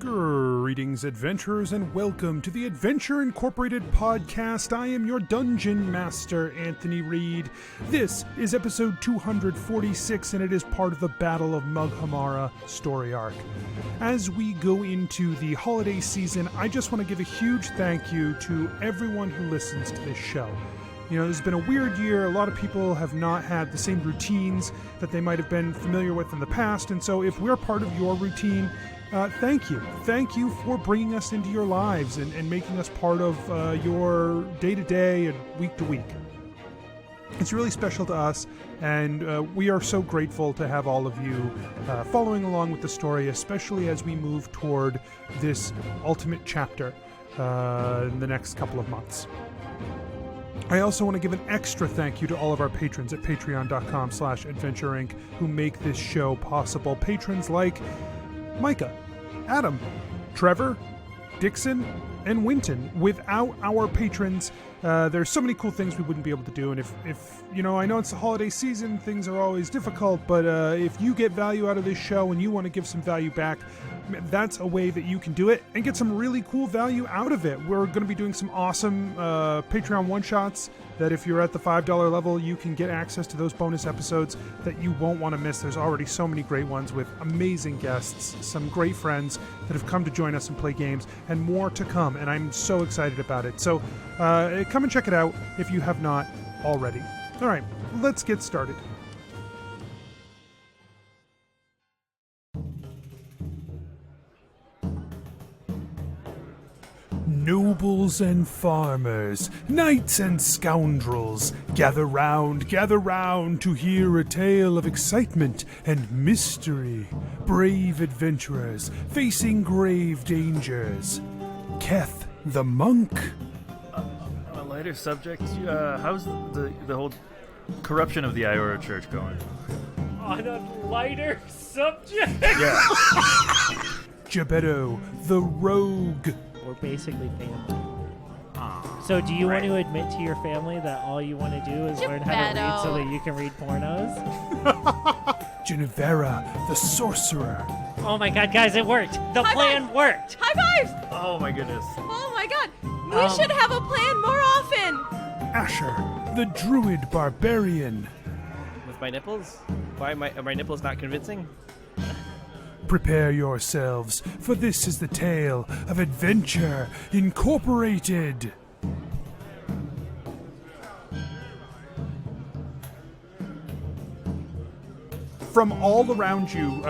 Greetings, adventurers, and welcome to the Adventure Incorporated podcast. I am your Dungeon Master, Anthony Reed. This is episode 246, and it is part of the Battle of Mughamara story arc. As we go into the holiday season, I just want to give a huge thank you to everyone who listens to this show. You know, there's been a weird year. A lot of people have not had the same routines that they might have been familiar with in the past, and so if we're part of your routine, thank you. Thank you for bringing us into your lives and making us part of your day-to-day and week-to-week. It's really special to us, and we are so grateful to have all of you following along with the story, especially as we move toward this ultimate chapter in the next couple of months. I also want to give an extra thank you to all of our patrons at patreon.com/adventureinc who make this show possible. Patrons like Micah, Adam, Trevor, Dixon, and Winton. Without our patrons, there's so many cool things we wouldn't be able to do. And if you know, I know it's the holiday season, things are always difficult, but if you get value out of this show and you want to give some value back, that's a way that you can do it and get some really cool value out of it. We're going to be doing some awesome Patreon one-shots that if you're at the $5 level, you can get access to those bonus episodes that you won't want to miss. There's already so many great ones with amazing guests, some great friends that have come to join us and play games, and more to come, and I'm so excited about it. So come and check it out if you have not already. All right, let's get started. Nobles and farmers, knights and scoundrels, gather round to hear a tale of excitement and mystery. Brave adventurers facing grave dangers. Keth the monk. On a lighter subject, how's the whole corruption of the Iora Church going? On a lighter subject? Yeah. Jebeddo the rogue. We're basically family. So do you want to admit to your family that all you want to do is learn how to read so that you can read pornos? Jennuvera the sorcerer. Oh my god, guys, it worked! The plan worked! High fives! Oh my goodness. Oh my god! We should have a plan more often! Asher the druid barbarian. With my nipples? Why are my nipples not convincing? Prepare yourselves, for this is the tale of Adventure Incorporated. From all around you,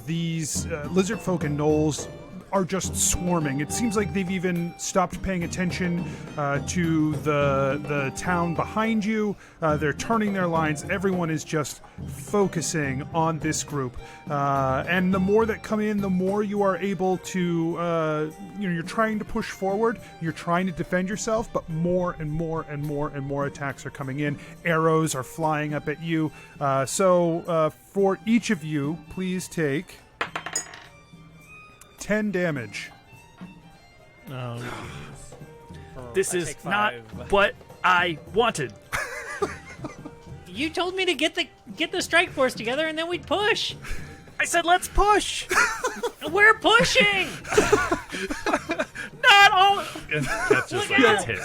these lizard folk and gnolls are just swarming. It seems like they've even stopped paying attention to the town behind you. They're turning their lines. Everyone is just focusing on this group. And the more that come in, the more you are able to, you're trying to push forward. You're trying to defend yourself, but more and more and more and more attacks are coming in. Arrows are flying up at you. So for each of you, please take 10 damage. Oh, This is not what I wanted. you told me to get the strike force together and then we'd push. I said let's push. We're pushing. Not all. That's just like it's hit.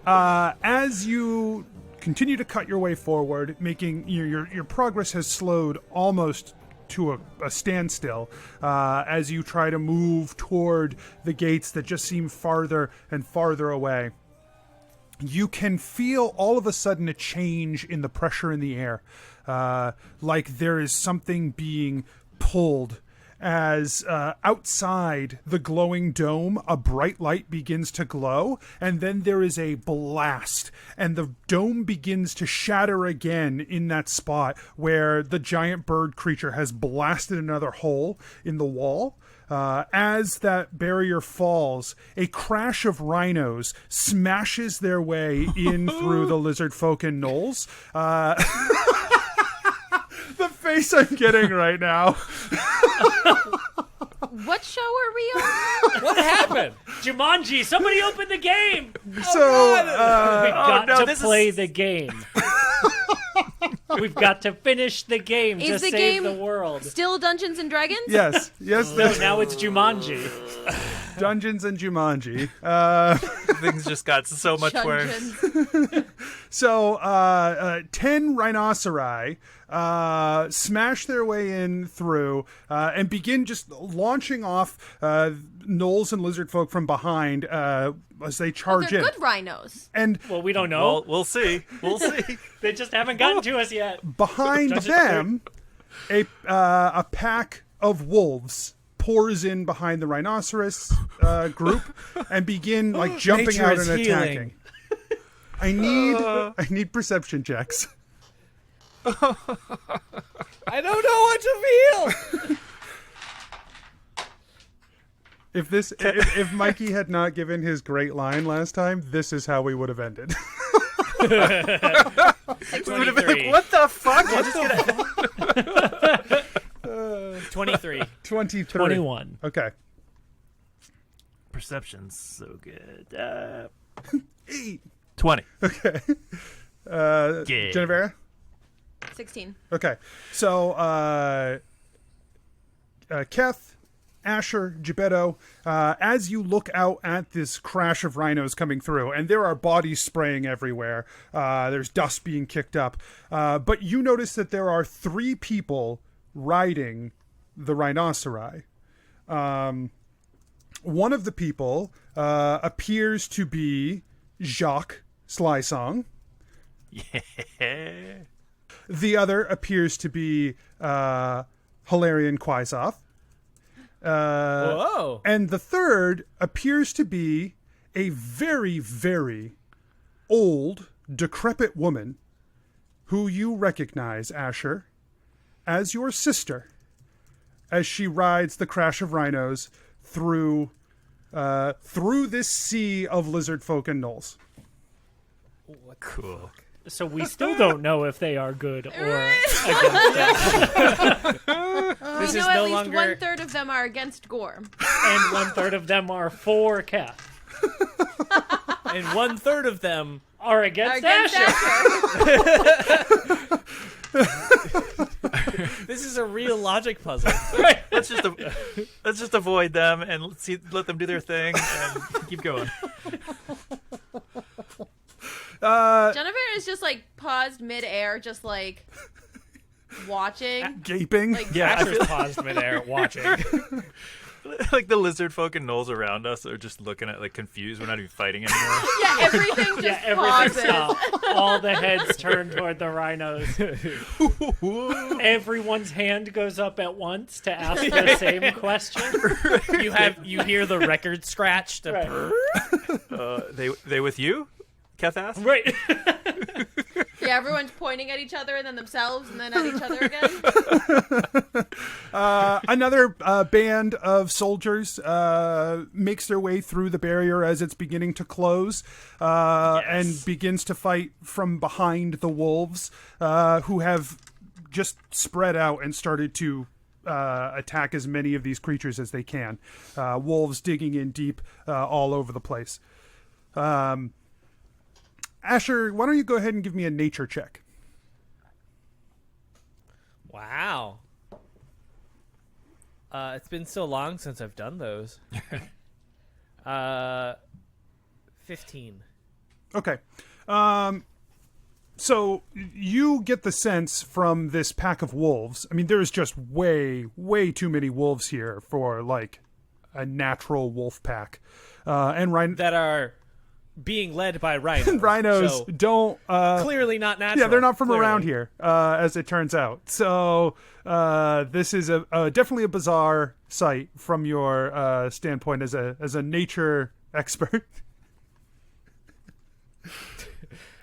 As you continue to cut your way forward, making your progress has slowed almost to a standstill as you try to move toward the gates that just seem farther and farther away. You can feel all of a sudden a change in the pressure in the air, like there is something being pulled as outside the glowing dome, a bright light begins to glow, and then there is a blast, and the dome begins to shatter again in that spot where the giant bird creature has blasted another hole in the wall. As that barrier falls, a crash of rhinos smashes their way in through the lizard folk and gnolls. The face I'm getting right now. What show are we on? What happened? Jumanji, somebody open the game! So, We got to this play the game. We've got to finish the game to Is the save game the world. still Dungeons and Dragons? Yes. No, now it's Jumanji. Dungeons and Jumanji. Things just got so much worse. So, 10 rhinoceri smash their way in through and begin just launching off gnolls and lizard folk from behind as they charge They're in. good rhinos. And Well, we don't know. Well, we'll see. We'll see. They just haven't gotten to us yet. behind them, a pack of wolves pours in behind the rhinoceros group and begin like jumping Nature out is and healing. attacking. I need perception checks. I don't know what to feel. If Mikey had not given his great line last time, this is how we would have ended. We would have been like, what the fuck? What the 23. 23. 21. Okay. Perception's so good. 8. 20. Okay. Yeah. Jennuvera? 16. Okay. So, Keth, Asher, Jebeddo, as you look out at this crash of rhinos coming through, and there are bodies spraying everywhere, there's dust being kicked up, but you notice that there are 3 people riding the rhinoceri. One of the people appears to be Jacques Slysong. Yeah. The other appears to be Hilarion Quaisoff. Whoa. And the third appears to be a very, very old, decrepit woman who you recognize, Asher, as your sister, as she rides the crash of rhinos through this sea of lizard folk and gnolls. Cool. So we still don't know if they are good or against us. This We is know at no least longer. 1/3 of them are against Gore. And 1/3 of them are for Keth. And 1/3 of them. Are against Against Asher. Asher. This is a real logic puzzle. Let's just avoid them and let them do their thing and keep going. Jennuvera is just like paused midair, just like watching. Gaping. Like, Yeah, I Asher's feel paused midair watching. like the lizard folk and gnolls around us are just looking at like confused. We're not even fighting anymore. yeah, everything just Everything pauses. stopped. All the heads turn toward the rhinos. Everyone's hand goes up at once to ask the same question. You hear the record scratch. Right. They with you? Keth asked. Right. Yeah, everyone's pointing at each other and then themselves and then at each other again. Another band of soldiers makes their way through the barrier as it's beginning to close and begins to fight from behind the wolves who have just spread out and started to attack as many of these creatures as they can. Wolves digging in deep all over the place. Asher, why don't you go ahead and give me a nature check? Wow. It's been so long since I've done those. 15. Okay. So you get the sense from this pack of wolves. I mean, there's just way, way too many wolves here for like a natural wolf pack. And That are being led by rhinos. rhinos So don't clearly not natural. yeah, they're not from clearly. around here, as it turns out. So this is definitely a bizarre sight from your standpoint as a nature expert.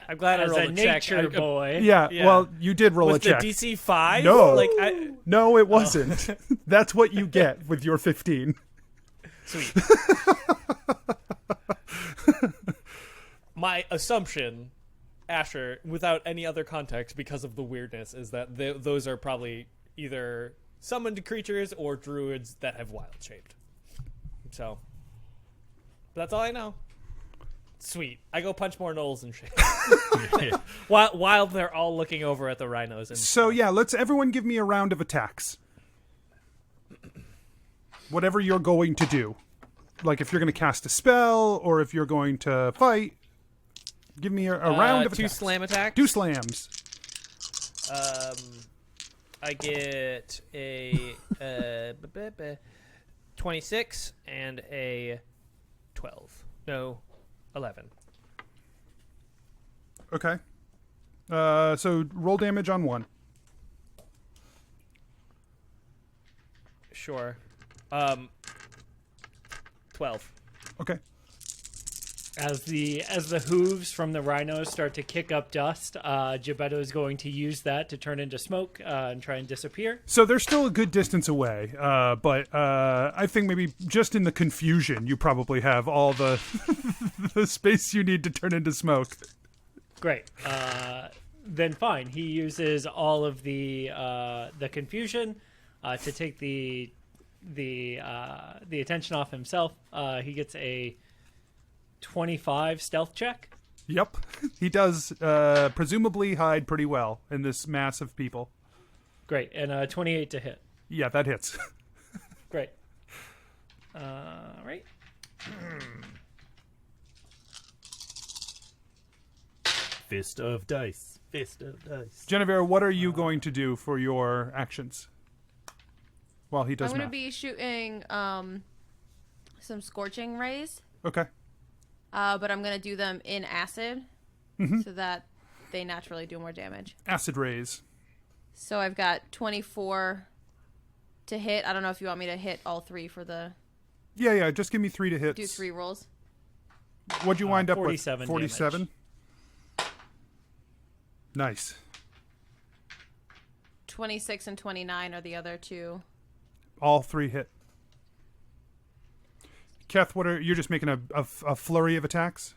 I'm glad As I a rolled a check. nature boy. Yeah, Yeah. well, you did roll Was a the check. DC 5? No. Like, No, it wasn't. That's what you get with your 15. Sweet. My assumption, Asher, without any other context because of the weirdness, is that those are probably either summoned creatures or druids that have wild shaped. So, that's all I know. Sweet. I go punch more gnolls and shit. while they're all looking over at the rhinos. And So yeah, let's everyone give me a round of attacks. Whatever you're going to do. Like if you're going to cast a spell or if you're going to fight, give me a round of two attacks. slam attacks. 2 slams. I get a 26 and a 12. No, 11. Okay. So roll damage on 1. Sure. 12. Okay. As the hooves from the rhinos start to kick up dust, Gebeddo is going to use that to turn into smoke and try and disappear. So they're still a good distance away, but I think maybe just in the confusion, you probably have all the the space you need to turn into smoke. Great. Then fine. He uses all of the confusion to take the attention off himself. He gets a 25 stealth check. Yep, he does presumably hide pretty well in this mass of people. Great. And 28 to hit. Yeah, that hits. Great. Right. Fist of dice. Fist of dice. Jennuvera, what are you going to do for your actions while he does I'm going math? to be shooting some scorching rays. Okay. But I'm going to do them in acid so that they naturally do more damage. Acid rays. So I've got 24 to hit. I don't know if you want me to hit all 3 for the... Yeah, just give me 3 to hit. Do 3 rolls. What'd you wind up 47 with? 47? Nice. 26 and 29 are the other 2. All 3 hit. Keth, you're just making a flurry of attacks?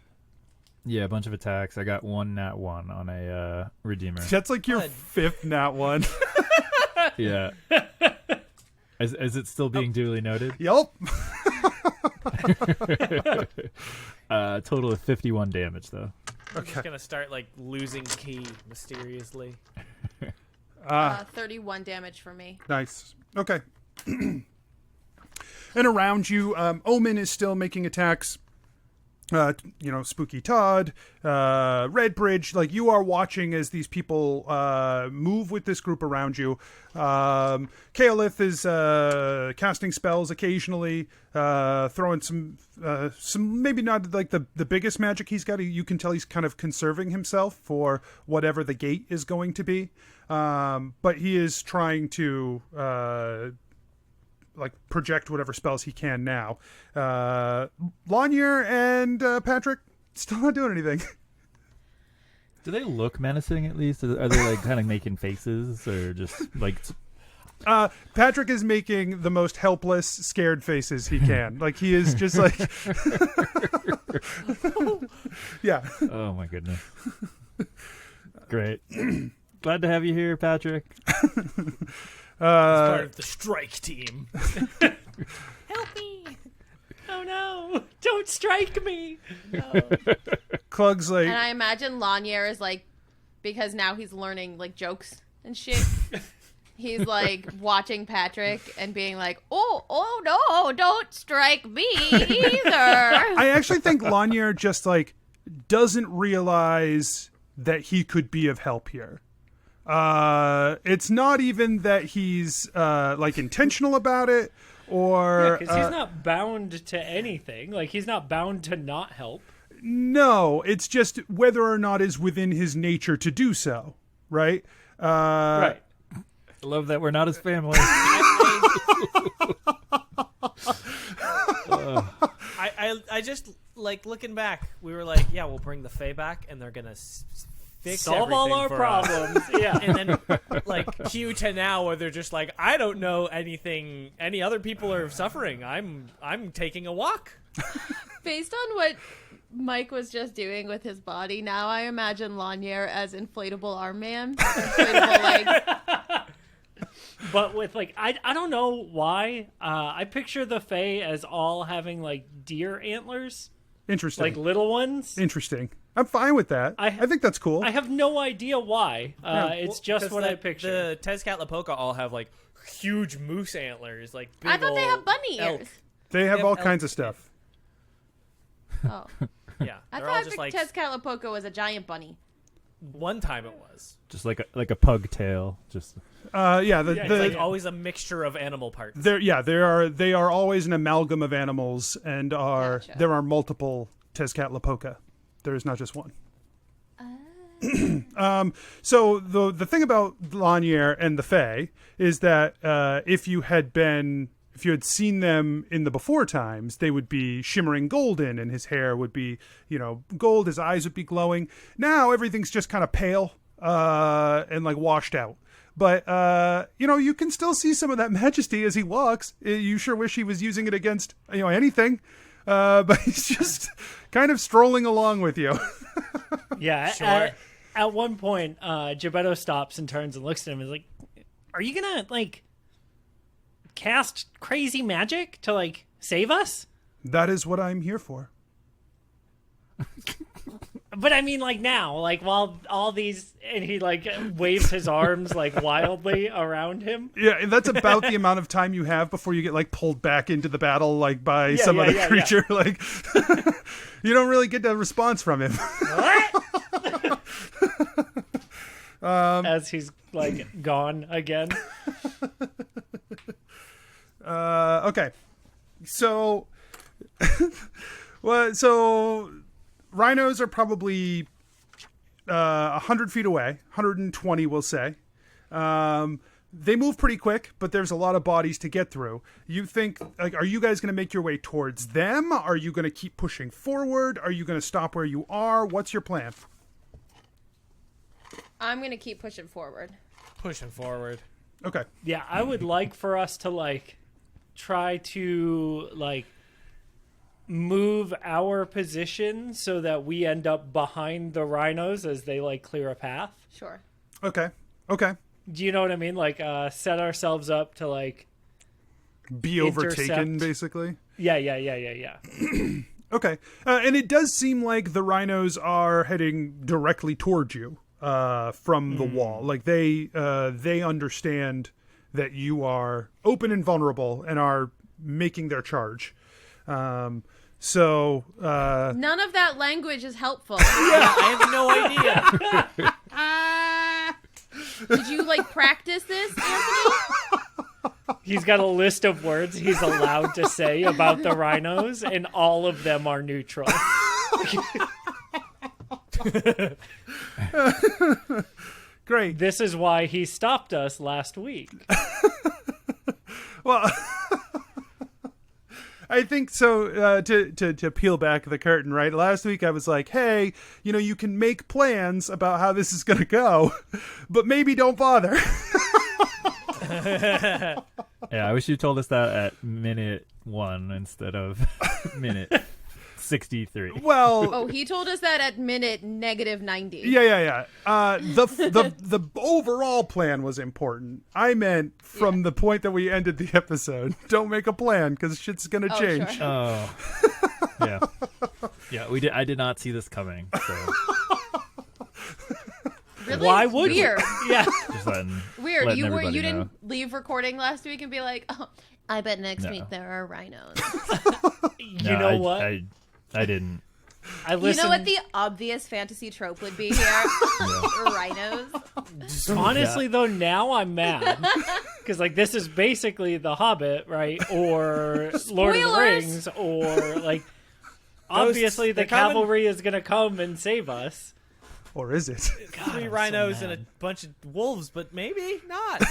Yeah, a bunch of attacks. I got 1 nat 1 on a Redeemer. That's like your 5th nat 1. Yeah. Is it still being duly noted? Yup. Total of 51 damage, though. I'm just going to start, losing ki mysteriously. 31 damage for me. Nice. Okay. And around you, Omen is still making attacks. Spooky Todd, Redbridge, you are watching as these people move with this group around you. Kaelith is casting spells occasionally, throwing some maybe not the biggest magic he's got. You can tell he's kind of conserving himself for whatever the gate is going to be. But he is trying to project whatever spells he can now. Lanier and Patrick still not doing anything. Do they look menacing at least? Are they kind of making faces or just Patrick is making the most helpless, scared faces he can. He is just yeah. Oh my goodness. Great. Glad to have you here, Patrick. As part of the strike team. Help me! Oh no! Don't strike me! No. Clug's And I imagine Lanier is because now he's learning jokes and shit. He's watching Patrick and being oh no, don't strike me either. I actually think Lanier just doesn't realize that he could be of help here. It's not even that he's intentional about it, or because he's not bound to anything. He's not bound to not help. No, it's just whether or not is within his nature to do so. Right. Right. I love that we're not his family. I just looking back. We were yeah, we'll bring the Fae back, and they're gonna fix solve all our problems. Yeah, and then cue to now where they're just I don't know anything. Any other people are suffering. I'm taking a walk. Based on what Mike was just doing with his body, now I imagine Lanier as inflatable arm man. Inflatable but with I don't know why. I picture the Fae as all having deer antlers. Interesting. like little ones. Interesting. I'm fine with that. I think that's cool. I have no idea why. It's just 'Cause what I picture. The Tezcatlipoca all have like huge moose antlers, like big I thought they ol' have bunny elk. ears. they have have all elk kinds of stuff. Oh, Yeah, I they're all thought just the like Tezcatlipoca was a giant bunny. one time it was. Just like a pug tail. Just Yeah, It's like always a mixture of animal parts. they are always an amalgam of animals, and Gotcha. there are multiple Tezcatlipoca. There is not just one. So the thing about Lanier and the Fae is that if you had seen them in the before times, they would be shimmering golden, and his hair would be, gold. His eyes would be glowing. Now everything's just kind of pale and like washed out. But you can still see some of that majesty as he walks. You sure wish he was using it against Uh, anything. But he's just kind of strolling along with you. Yeah. Sure. At one point, Gebeddo stops and turns and looks at him and is like, "Are you gonna like cast crazy magic to like save us?" That is what I'm here for. But I mean, like now, like while all these, and he like waves his arms like wildly around him. Yeah, and that's about the amount of time you have before you get like pulled back into the battle, like by some other creature. Yeah. Like, you don't really get a response from him. As he's like gone again. Okay, so, so rhinos are probably 100 feet away, 120, we'll say. They move pretty quick, but there's a lot of bodies to get through. You think, like, are you guys going to make your way towards them? Are you going to keep pushing forward? Are you going to stop where you are? What's your plan? I'm gonna keep pushing forward. Pushing forward. Okay. Yeah, I would like for us to like try to like move our position so that we end up behind the rhinos as they like clear a path. Sure. Okay. Do you know what I mean? Like set ourselves up to like Be overtaken, Intercept. basically. Yeah. Okay. And it does seem like the rhinos are heading directly towards you from the wall. Like they understand that you are open and vulnerable and are making their charge. So None of that language is helpful. Yeah, I have no idea. Did you like practice this, Anthony? He's got a list of words he's allowed to say about the rhinos, and all of them are neutral. great. This is why he stopped us last week. Well, I think so. To peel back the curtain, right? Last week I was like, "Hey, you can make plans about how this is going to go, but maybe don't bother." yeah, I wish you told us that at minute 1 instead of minute 63. Well, Oh, he told us that at minute -90. yeah. The overall plan was important. I meant from the point that we ended the episode. Don't make a plan because shit's going to change. Sure. Oh, yeah. I did not see this coming. So Really? Why would you? Weird. Yeah. just letting Weird. You everybody know. didn't leave recording last week and be like, "Oh, I bet next No. week there are rhinos." You know what? I didn't. I You listened. know what the obvious fantasy trope would be here? Rhinos. Honestly, though, now I'm mad because like this is basically The Hobbit, right? Or Lord of the Spoilers! Rings, or like obviously the they're coming. cavalry is gonna come and save us. Or is it? God, 3 I'm so rhinos and a mad. bunch of wolves, but maybe not.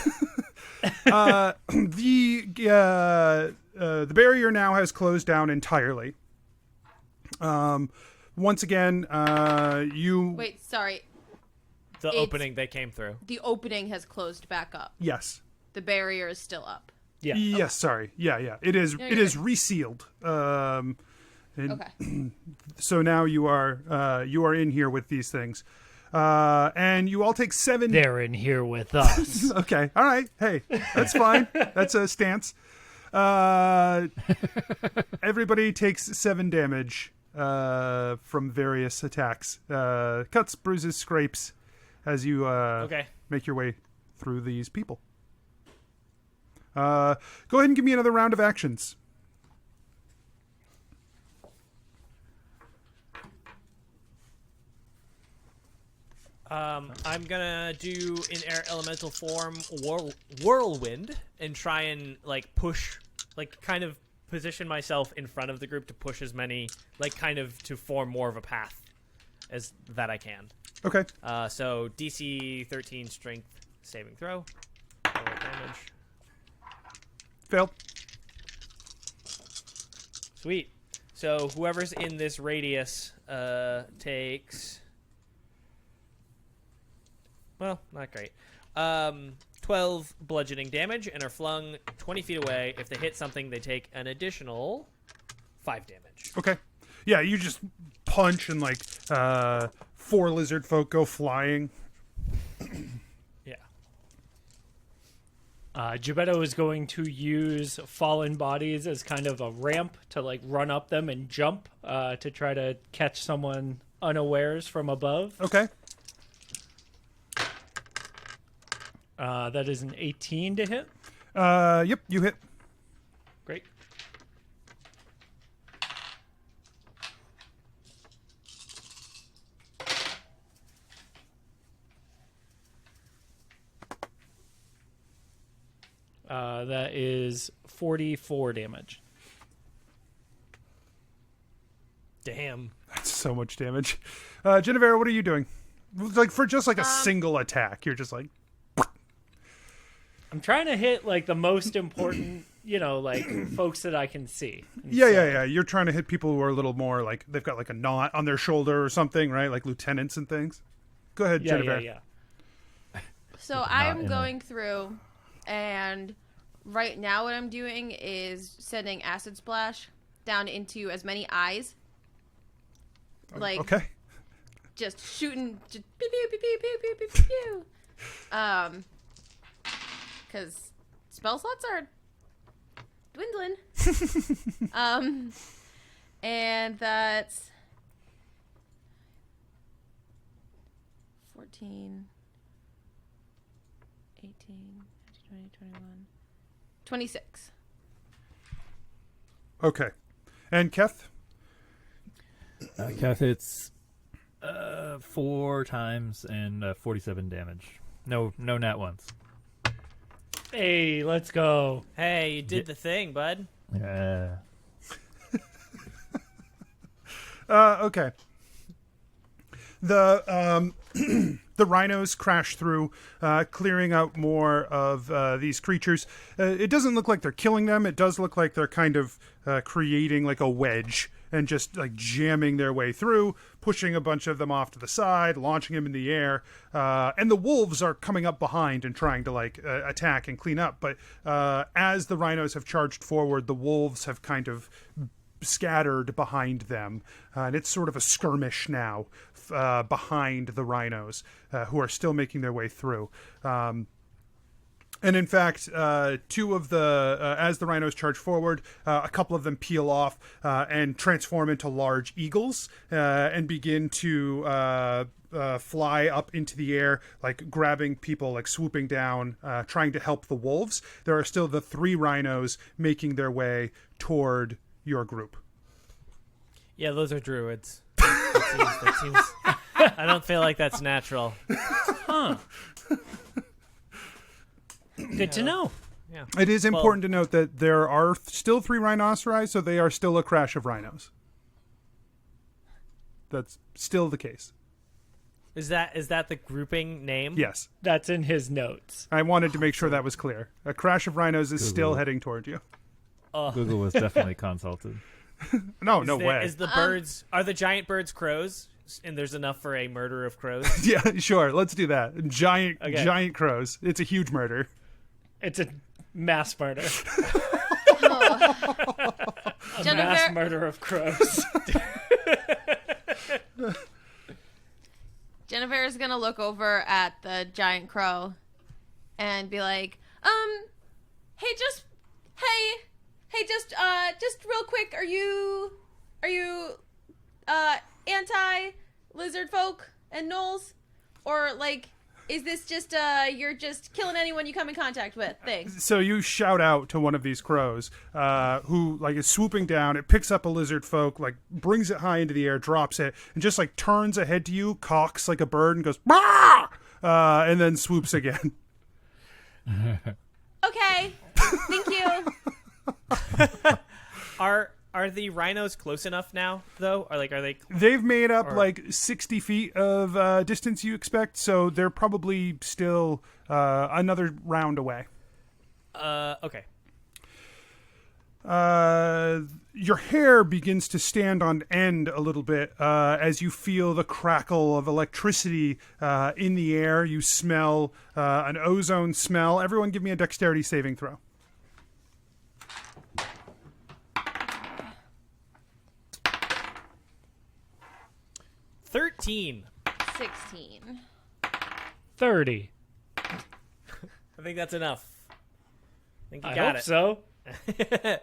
The barrier now has closed down entirely. Once again, you... Wait, sorry. The It's- opening they came through. The opening has closed back up. Yes. The barrier is still up. Yeah. Yes, sorry. Yeah. It is No, it you're is resealed. And Okay. so now you are in here with these things. And you all take 7 They're in here with us. Okay. All right. Hey, that's fine. That's a stance. Everybody takes 7 damage from various attacks. Cuts, bruises, scrapes as you make your way through these people. Go ahead and give me another round of actions. I'm gonna do in air elemental form whirlwind and try and like push, like kind of position myself in front of the group to push as many, like kind of to form more of a path as that I can. Okay. So DC 13 strength saving throw. Roll damage. Failed. Sweet. So whoever's in this radius takes... Well, not great. 12 bludgeoning damage and are flung 20 feet away. If they hit something, they take an additional 5 damage. Okay. Yeah, you just punch and like 4 lizard folk go flying. Yeah. Gebeddo is going to use fallen bodies as kind of a ramp to like run up them and jump to try to catch someone unawares from above. Okay. That is an 18 to hit. Yep, you hit. Great. That is 44 damage. Damn. That's so much damage. Jennuvera, what are you doing? Like for just like a single attack, you're just like... I'm trying to hit like the most important, like folks that I can see. And Yeah. You're trying to hit people who are a little more like they've got like a knot on their shoulder or something, right? Like lieutenants and things. Go ahead, Jennuvera. Yeah. So I'm going through, and right now what I'm doing is sending acid splash down into as many eyes. Like, Okay. just shooting, just pew pew pew pew pew pew pew pew. Because spell slots are dwindling. And that's 14, 18, 20, 21, 26. Okay. And Keth? Keth hits 4 times and 47 damage. No nat ones. Hey, let's go. Hey, you did the thing, bud. Yeah. Okay. The the rhinos crash through, clearing out more of these creatures. It doesn't look like they're killing them. It does look like they're kind of creating like a wedge and just like jamming their way through, pushing a bunch of them off to the side, launching them in the air. And the wolves are coming up behind and trying to like attack and clean up. But as the rhinos have charged forward, the wolves have kind of scattered behind them, and it's sort of a skirmish now behind the rhinos, who are still making their way through. And in fact, 2 of the as the rhinos charge forward, a couple of them peel off and transform into large eagles and begin to fly up into the air, like grabbing people, like swooping down, trying to help the wolves. There are still the 3 rhinos making their way toward your group. Yeah, those are druids. That seems I don't feel like that's natural. Huh. Good to know. Yeah. It is important to note that there are still 3 rhinoceri, so they are still a crash of rhinos. That's still the case. Is that the grouping name? Yes. That's in his notes. I wanted to make sure that was clear. A crash of rhinos is still Google. heading toward you. Google was definitely consulted. No way. Is the birds are the giant birds crows? And there's enough for a murder of crows? Yeah, sure. Let's do that. Giant crows. It's a huge murder. It's a mass murder. A Jennuvera- mass murder of crows. Jennuvera's gonna look over at the giant crow and be like, hey, just real quick, are you anti-lizard folk and gnolls? Or, like, is this just, you're just killing anyone you come in contact with thing? So you shout out to one of these crows, who like is swooping down. It picks up a lizard folk, like brings it high into the air, drops it, and just like turns ahead to you, cocks like a bird, and goes, "Bah!" And then swoops again. Okay, thank you. Are the rhinos close enough now, though? Or like, are they? They've made up like 60 feet of distance you expect, so they're probably still another round away. Okay. Your hair begins to stand on end a little bit as you feel the crackle of electricity in the air. You smell an ozone smell. Everyone give me a dexterity saving throw. 13. 16. 30. I think that's enough. I think you I got hope it. so.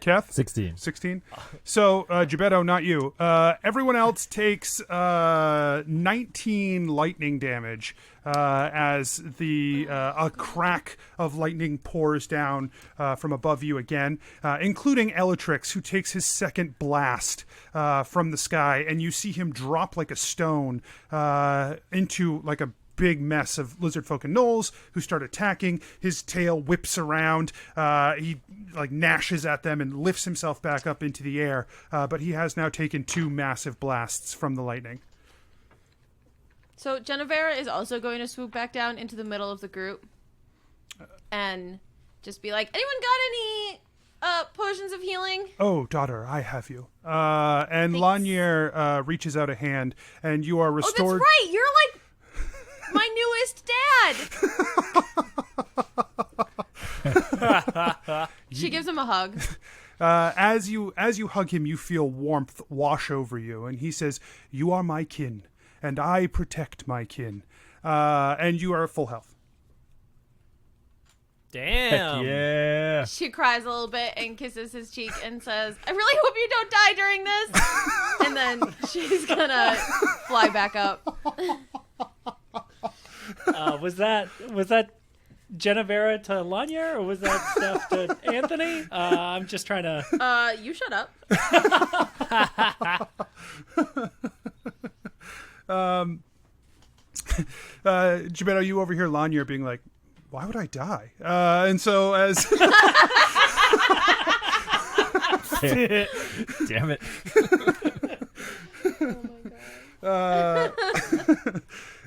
Keth? 16. 16. So, Gebeddo, not you. Everyone else takes 19 lightning damage as a crack of lightning pours down from above you again, including Elatrix, who takes his second blast from the sky, and you see him drop like a stone into like a big mess of lizard folk and gnolls who start attacking. His tail whips around. He like gnashes at them and lifts himself back up into the air. But he has now taken 2 massive blasts from the lightning. So Jennuvera is also going to swoop back down into the middle of the group and just be like, anyone got any potions of healing? Oh, daughter, I have you. And Thanks. Lanier reaches out a hand, and you are restored. Oh, that's right. You're like my newest dad. She gives him a hug. As you hug him, you feel warmth wash over you, and he says, "You are my kin, and I protect my kin." And you are at full health. Damn. Heck yeah. She cries a little bit and kisses his cheek and says, I really hope you don't die during this. And then she's gonna fly back up. Was that Jennuvera to Lanier, or was that stuff to Anthony? I'm just trying to. You shut up. Gebeddo, you overhear Lanier being like, "Why would I die?" And so as Damn it.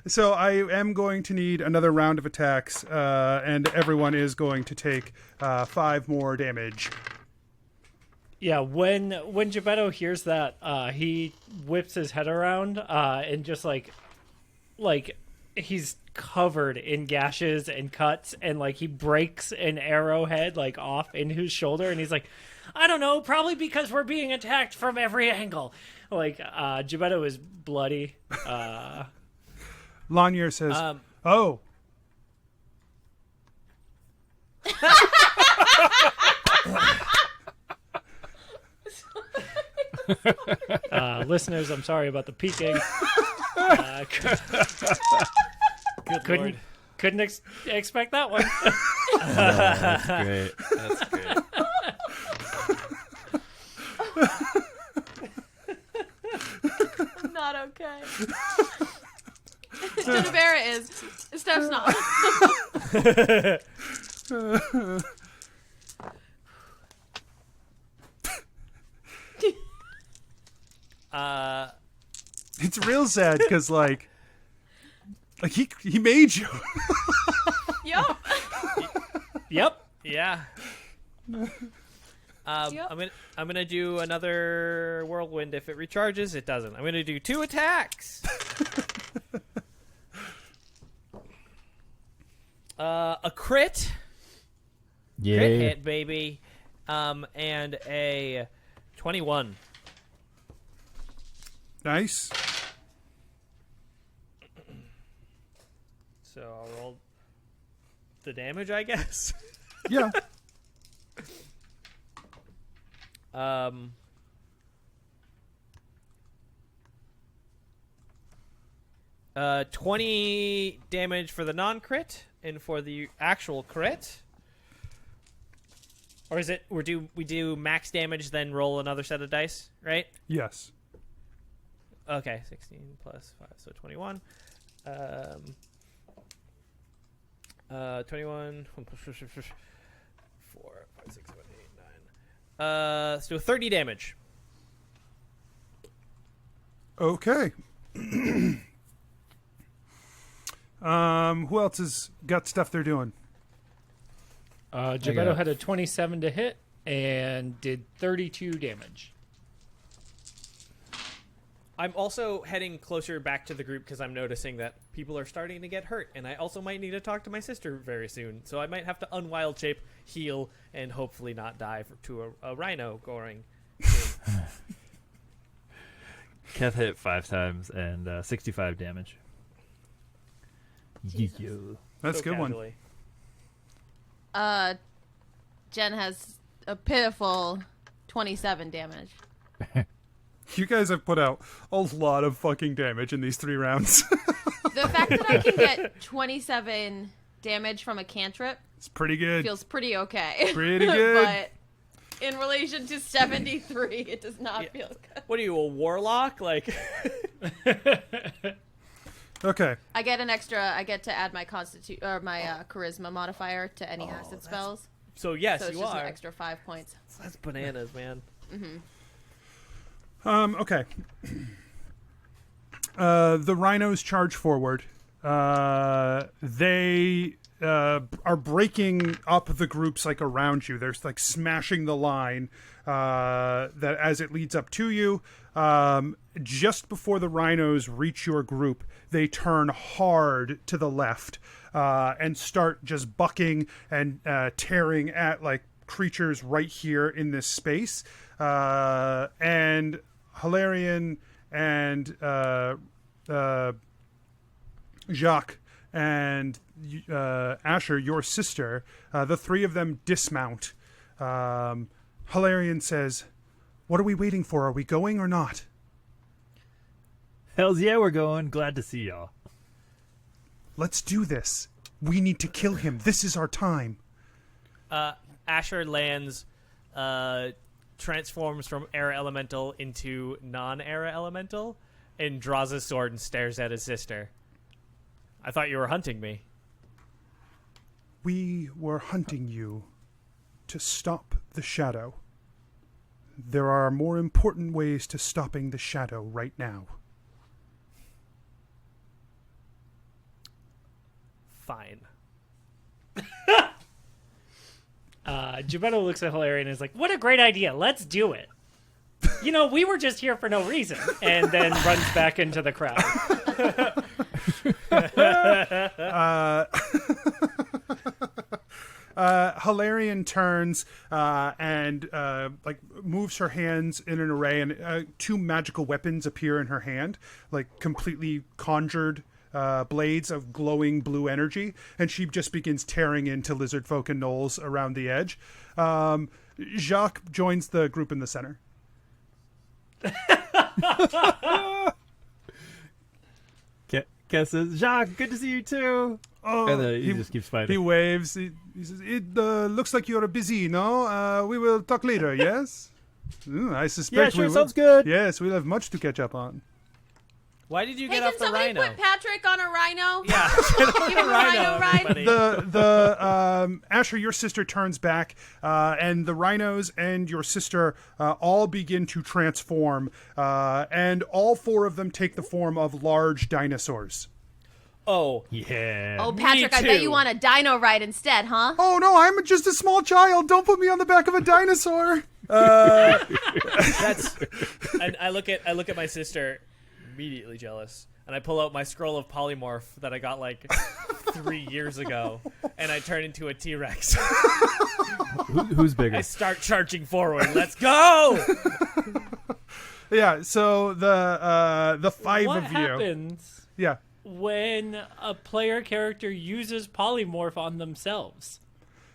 So I am going to need another round of attacks, and everyone is going to take 5 more damage. Yeah, when Gebeddo hears that, he whips his head around and just like he's covered in gashes and cuts, and like he breaks an arrowhead like off in his shoulder, and he's like, I don't know, probably because we're being attacked from every angle. Like Gebeddo is bloody. Lanier says, "Oh." Listeners, I'm sorry about the peeking. Good Lord. Couldn't expect that one. That's great. That's great. Not okay. Jennuvera is. Steph's not. It's real sad because like he made you. Yup. Yep. Yeah. Yep. I'm gonna do another whirlwind. If it recharges, it doesn't. I'm gonna do 2 attacks. A crit. Yeah. Crit hit, baby. And a 21. Nice. So I'll roll the damage, I guess. Yeah. 20 damage for the non-crit, and for the actual crit. Or is it we do max damage, then roll another set of dice, right? Yes. Okay, 16 plus 5, so 21. 21, 4, 5, 6, 7, 8, 9. So 30 damage. Okay. Who else has got stuff they're doing? Gebeddo had a 27 to hit and did 32 damage. I'm also heading closer back to the group because I'm noticing that people are starting to get hurt, and I also might need to talk to my sister very soon. So I might have to unwild shape, heal, and hopefully not die to a rhino goring. Keth hit 5 times and 65 damage. That's a good casually. Jen has a pitiful 27 damage. You guys have put out a lot of fucking damage in these 3 rounds. The fact that I can get 27 damage from a cantrip It's pretty good. feels pretty okay. Pretty good. But in relation to 73, it does not feel good. What are you, a warlock? Like, Okay. I get to add my charisma modifier to any acid spells. so yes, So it's you just are. an extra 5 points. That's bananas, man. Okay. The rhinos charge forward. They are breaking up the groups like around you. They're like smashing the line that as it leads up to you. Just before the rhinos reach your group, they turn hard to the left and start just bucking and tearing at like creatures right here in this space. And Hilarion and Jacques and Asher, your sister, the 3 of them dismount. Hilarion says, "What are we waiting for? Are we going or not?" Hells yeah, we're going. Glad to see y'all. "Let's do this. We need to kill him. This is our time." Asher lands, transforms from air elemental into non-air elemental, and draws his sword and stares at his sister. I thought you were hunting me. "We were hunting you to stop the shadow. There are more important ways to stopping the shadow right now." Fine. Gebeddo looks at Hilarion and is like, what a great idea. Let's do it. You know, we were just here for no reason. And then runs back into the crowd. Hilarion turns and like moves her hands in an array, and 2 magical weapons appear in her hand, like completely conjured blades of glowing blue energy, and she just begins tearing into lizard folk and gnolls around the edge. Jacques joins the group in the center. Keth says, Jacques, good to see you too. Oh, And then he just keeps fighting. He waves. He says, "It looks like you're busy, no? We will talk later, yes?" I suspect Yeah, sure, we will. sounds good. Yes, we'll have much to catch up on. Why did you Hey, get can off the somebody rhino? put Patrick on a rhino? Yeah, Give him a rhino ride. buddy. The Asher, your sister turns back, and the rhinos and your sister all begin to transform, and all 4 of them take the form of large dinosaurs. Oh, Yeah. Oh, Patrick, I too. bet you want a dino ride instead, huh? Oh no, I'm just a small child. Don't put me on the back of a dinosaur. that's. And I look at my sister, immediately jealous, and I pull out my scroll of polymorph that I got like 3 years ago, and I turn into a T-Rex. Who's bigger? I start charging forward. Let's go! Yeah. So the 5 What of you. happens Yeah. when a player character uses polymorph on themselves?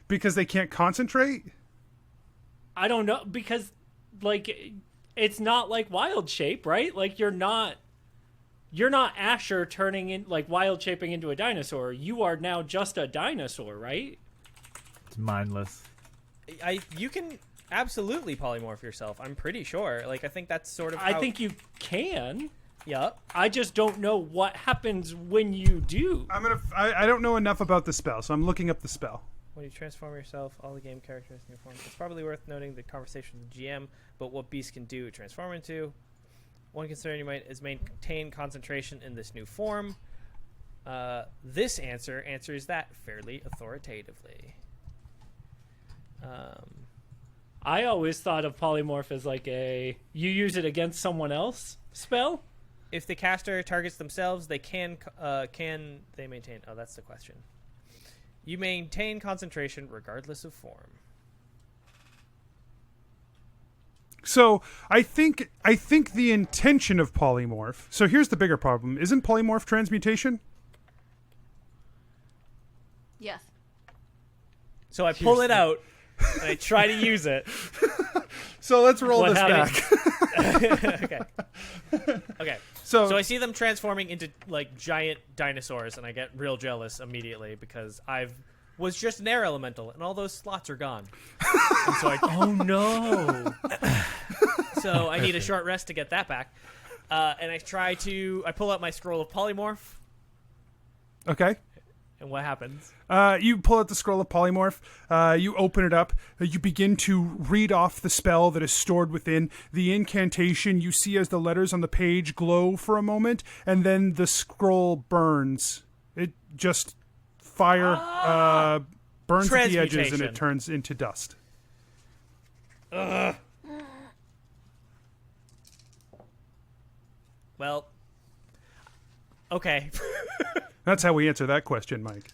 Because they can't concentrate. I don't know, because like it's not like wild shape, right? Like you're not you're not Asher turning in like wild shaping into a dinosaur. You are now just a dinosaur, right? It's mindless. You can absolutely polymorph yourself. I'm pretty sure. Like I think that's sort of. I think you can. Yup. I just don't know what happens when you do. I don't know enough about the spell, so I'm looking up the spell. When you transform yourself, all the game characters in your form. It's probably worth noting the conversation with the GM, but what beasts can do transform into. One concern you might is maintain concentration in this new form. This answers that fairly authoritatively. I always thought of polymorph as like you use it against someone else spell. If the caster targets themselves, they can they maintain? Oh, that's the question. You maintain concentration regardless of form. So I think the intention of polymorph. So here's the bigger problem: isn't polymorph transmutation? Yes. So I pull it out and I try to use it. So let's roll What this happened? back. Okay. So I see them transforming into like giant dinosaurs, and I get real jealous immediately because was just an air elemental, and all those slots are gone. And so Oh no! so I need a short rest to get that back. And I pull out my scroll of polymorph, okay. and what happens? You pull out the scroll of polymorph. You open it up. You begin to read off the spell that is stored within the incantation. You see as the letters on the page glow for a moment, and then the scroll burns. It just fire burns at the edges, and Transmutation. it turns into dust. Well, okay. That's how we answer that question, Mike.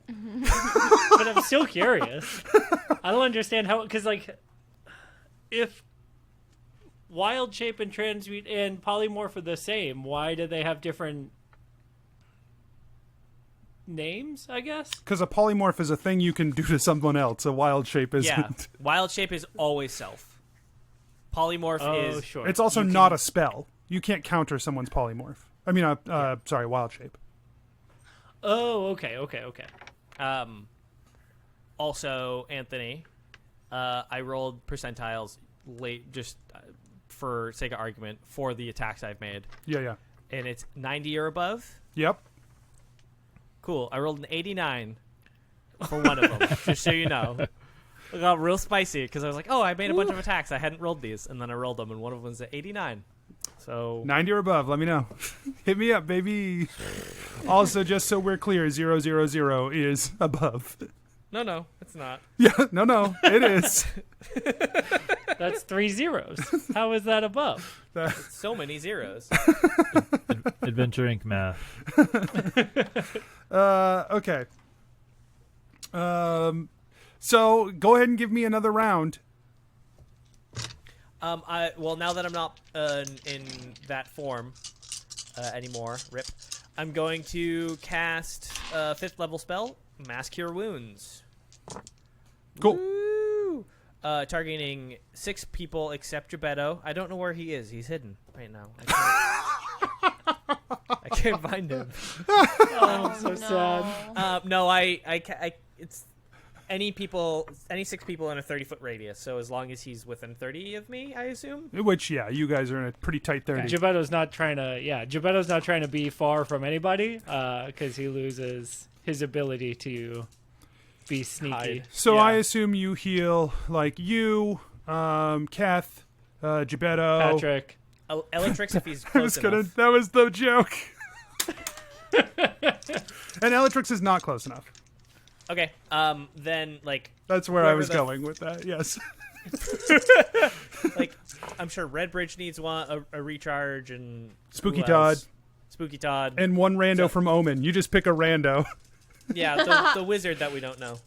But I'm still curious. I don't understand how, because like, if wild shape and transmute and polymorph are the same, why do they have different names? I guess. Because a polymorph is a thing you can do to someone else. A wild shape isn't. Yeah, wild shape is always self. Polymorph is sure. It's also not a spell. You can't counter someone's polymorph. I mean, sorry, wild shape. Oh, okay. Also, Anthony, I rolled percentiles late just for sake of argument for the attacks I've made, Yeah. and it's 90 or above. Yep. Cool. I rolled an 89 for one of them, just so you know. It got real spicy because I was like, oh, I made a bunch of attacks. I hadn't rolled these, and then I rolled them, and one of them was at 89. So 90 or above, let me know. Hit me up, baby. Also, just so we're clear, 000 is above. no, it's not. Yeah, no, it is. That's 3 zeros. How is that above? So many zeros. Adventure Inc. math. Okay. So go ahead and give me another round. Well, now that I'm not in that form anymore, rip, I'm going to cast a 5th level spell, Mass Cure Wounds. Cool. Woo! Targeting 6 people except Jebeddo. I don't know where he is. He's hidden right now. I can't find him. Oh, I'm so sad. No, it's any 6 people in a 30-foot radius. So as long as he's within 30 of me, I assume. Which, yeah, you guys are in a pretty tight 30. Jebeddo's not trying to be far from anybody because he loses his ability to be sneaky. Hide. So Yeah. I assume you heal like you, Keth, Jebeddo. Patrick. Elytrix if he's I close was gonna. enough. That was the joke. And Elytrix is not close enough. Okay. Then like That's where I Whoever was the- going with that. Yes. like I'm sure Redbridge needs a recharge and Spooky who Todd. else? Spooky Todd. And one rando So- from Omen. You just pick a rando. Yeah, the wizard that we don't know.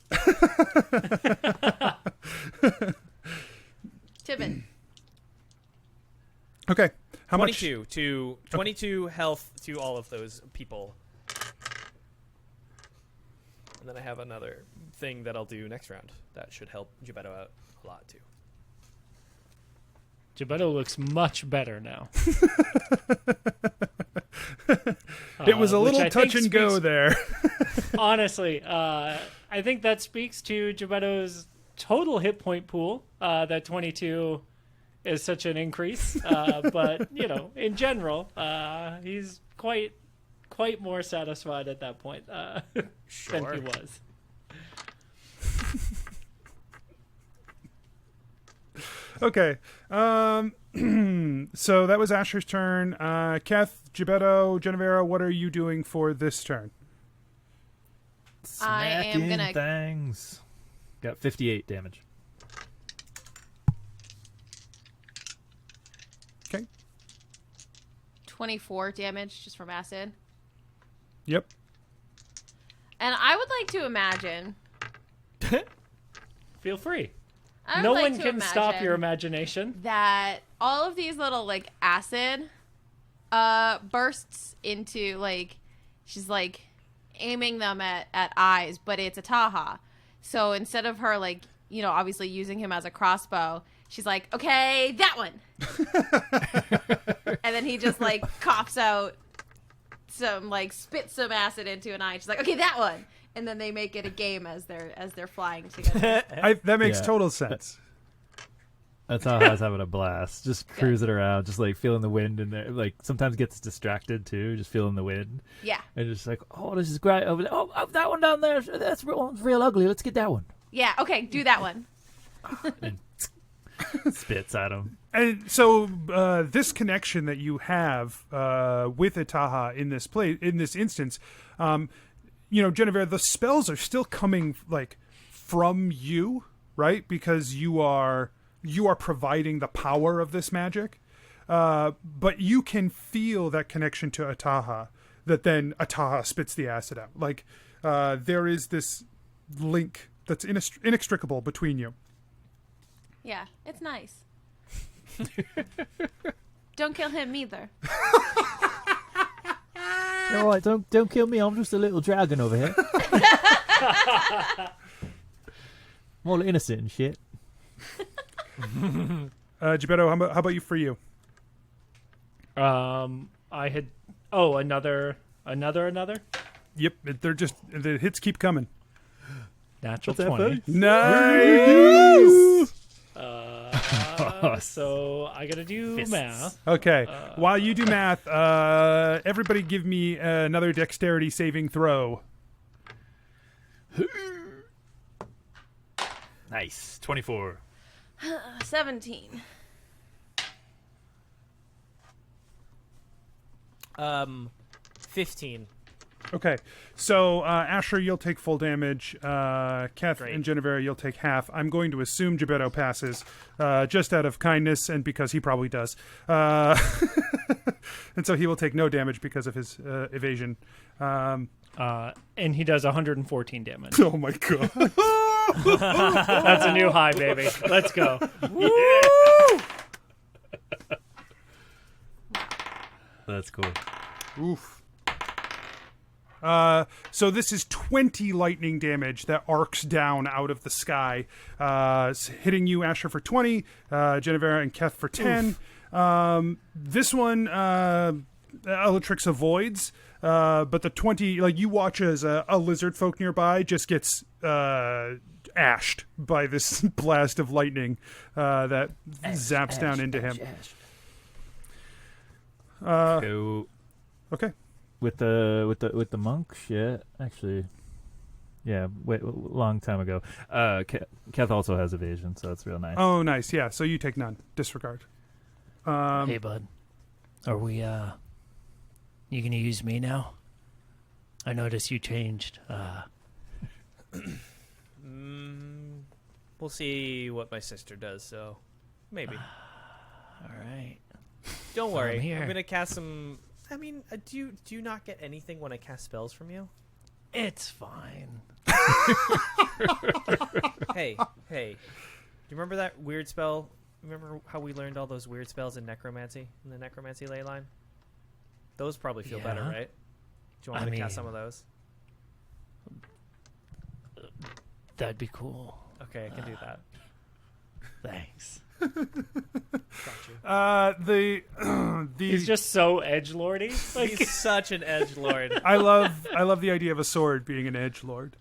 Tibbin. Okay. How much? 22 health to all of those people. And then I have another thing that I'll do next round that should help Jebeddo out a lot too. Jebeddo looks much better now. It was a which little I touch think and go speaks- there. Honestly, I think that speaks to Gebeddo's total hit point pool. That 22 is such an increase, but in general, he's quite more satisfied at that point than he was. Okay. So that was Asher's turn. Keth, Gebeddo, Jennuvera, what are you doing for this turn? I am Smacking gonna- things. Got 58 damage. Okay. 24 damage just from acid. Yep. And I would like to imagine. Feel free. I would No like one to can stop imagine your imagination. that all of these little acid bursts into she's aiming them at eyes, but it's a Taha. So instead of her obviously using him as a crossbow, she's like, okay, that one. And then he just coughs out some spits some acid into an eye. She's like, okay, that one. And then they make it a game as they're flying together. That makes Yeah. total sense. That's how I was having a blast. Just cruising around, just feeling the wind in there. Sometimes gets distracted too, just feeling the wind. Yeah. And just oh, this is great over there. Oh, that one down there, that's real ugly. Let's get that one. Yeah, okay, do that one. And spits at him. And so this connection that you have with Itaha in this instance, Jennuvera, the spells are still coming from you, right? Because you are providing the power of this magic, but you can feel that connection to Itaha. That then Itaha spits the acid out. There is this link that's inextricable between you. Yeah, it's nice. Don't kill him either. All right, don't kill me. I'm just a little dragon over here. I'm all innocent and shit. Gebeddo, how about you for you? I had another. Yep, the hits keep coming. Natural What's that, 20. buddy? Nice. So I gotta do math. Okay, while you do math, everybody give me another dexterity saving throw. Nice. 24. 17. 15. Okay, so Asher, you'll take full damage. Keth Great. and Jennuvera, you'll take half. I'm going to assume Gebeddo passes, just out of kindness and because he probably does. And so he will take no damage because of his evasion. And he does 114 damage. Oh my god! That's a new high, baby. Let's go. That's cool. Oof. So this is 20 lightning damage that arcs down out of the sky, hitting you, Asher, for 20, Jennuvera and Keth for 10. This one, Elatrix avoids, but the 20, you watch as a lizard folk nearby just gets ashed by this blast of lightning that zaps down into him. So Okay. with the monk shit, actually, yeah, long time ago. Keth also has evasion, so that's real nice. Oh, nice. Yeah, so you take none. Disregard. Hey, bud. Are we, you gonna use me now? I noticed you changed. We'll see what my sister does, so maybe. All right. Don't worry. I'm here. I'm gonna cast some. I mean, do you not get anything when I cast spells from you? It's fine. Hey. Do you remember that weird spell? Remember how we learned all those weird spells in necromancy, in the necromancy ley line? Those probably feel better, Yeah. right? Do you want me to cast some of those? That'd be cool. Okay, I can do that. Thanks. He's just so edgelordy. Like, He's such an edgelord. I love the idea of a sword being an edgelord.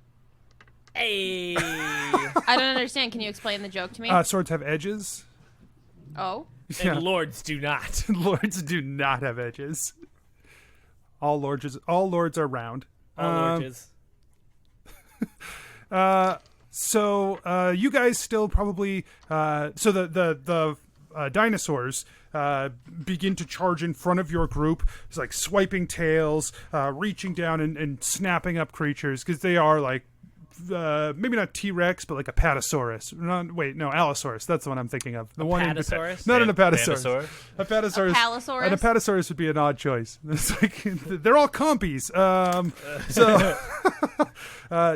Hey. I don't understand. Can you explain the joke to me? Swords have edges. Oh. Yeah. And lords do not. Lords do not have edges. All lords are round. All lords. So you guys still probably so the dinosaurs begin to charge in front of your group. It's like swiping tails, reaching down and snapping up creatures because they are like maybe not T-Rex, but like a Patasaurus. Allosaurus. That's the one I'm thinking of. The one Patasaurus? Not an Apatosaurus. Dinosaur? A Patasaurus. A Palosaurus? An Apatosaurus would be an odd choice. It's like they're all compies. So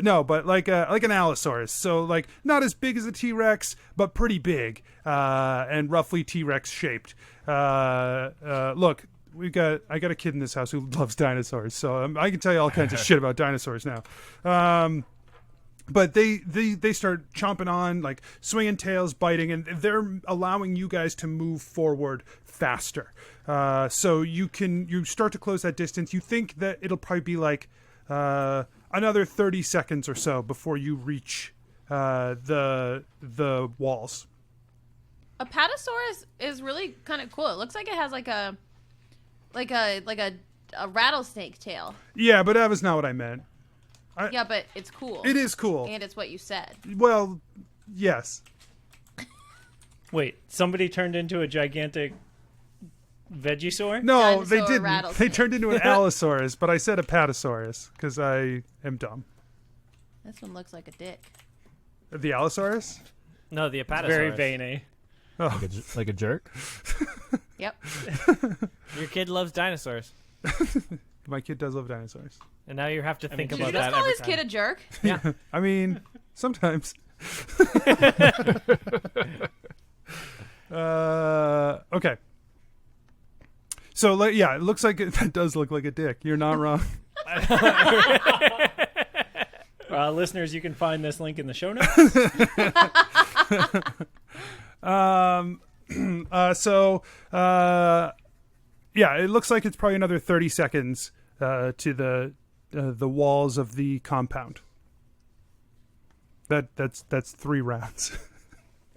no, but like an Allosaurus. So like not as big as a T-Rex, but pretty big and roughly T-Rex shaped. Look. I got a kid in this house who loves dinosaurs, so I can tell you all kinds of shit about dinosaurs now. But they start chomping on, like swinging tails, biting, and they're allowing you guys to move forward faster. So you start to close that distance. You think that it'll probably be like another 30 seconds or so before you reach the walls. A Patasaurus is really kind of cool. It looks like it has like a rattlesnake tail. Yeah, but that was not what I meant. Yeah, but it's cool. It is cool. And it's what you said. Well, yes. wait, somebody turned into a gigantic Vegisaur? No, Dinosaur they didn't. They rattlesnake. turned into an Allosaurus, but I said a Patasaurus because I am dumb. This one looks like a dick. The Allosaurus? No, the Apatosaurus. Very veiny. Oh. Like a jerk. Yep. Your kid loves dinosaurs. My kid does love dinosaurs. And now you have to think Did about you just that call every his time. kid a jerk? Yeah. I mean, sometimes. Okay. So, it looks like that does look like a dick. You're not wrong. Listeners, you can find this link in the show notes. It looks like it's probably another 30 seconds to the walls of the compound. That's 3 rounds.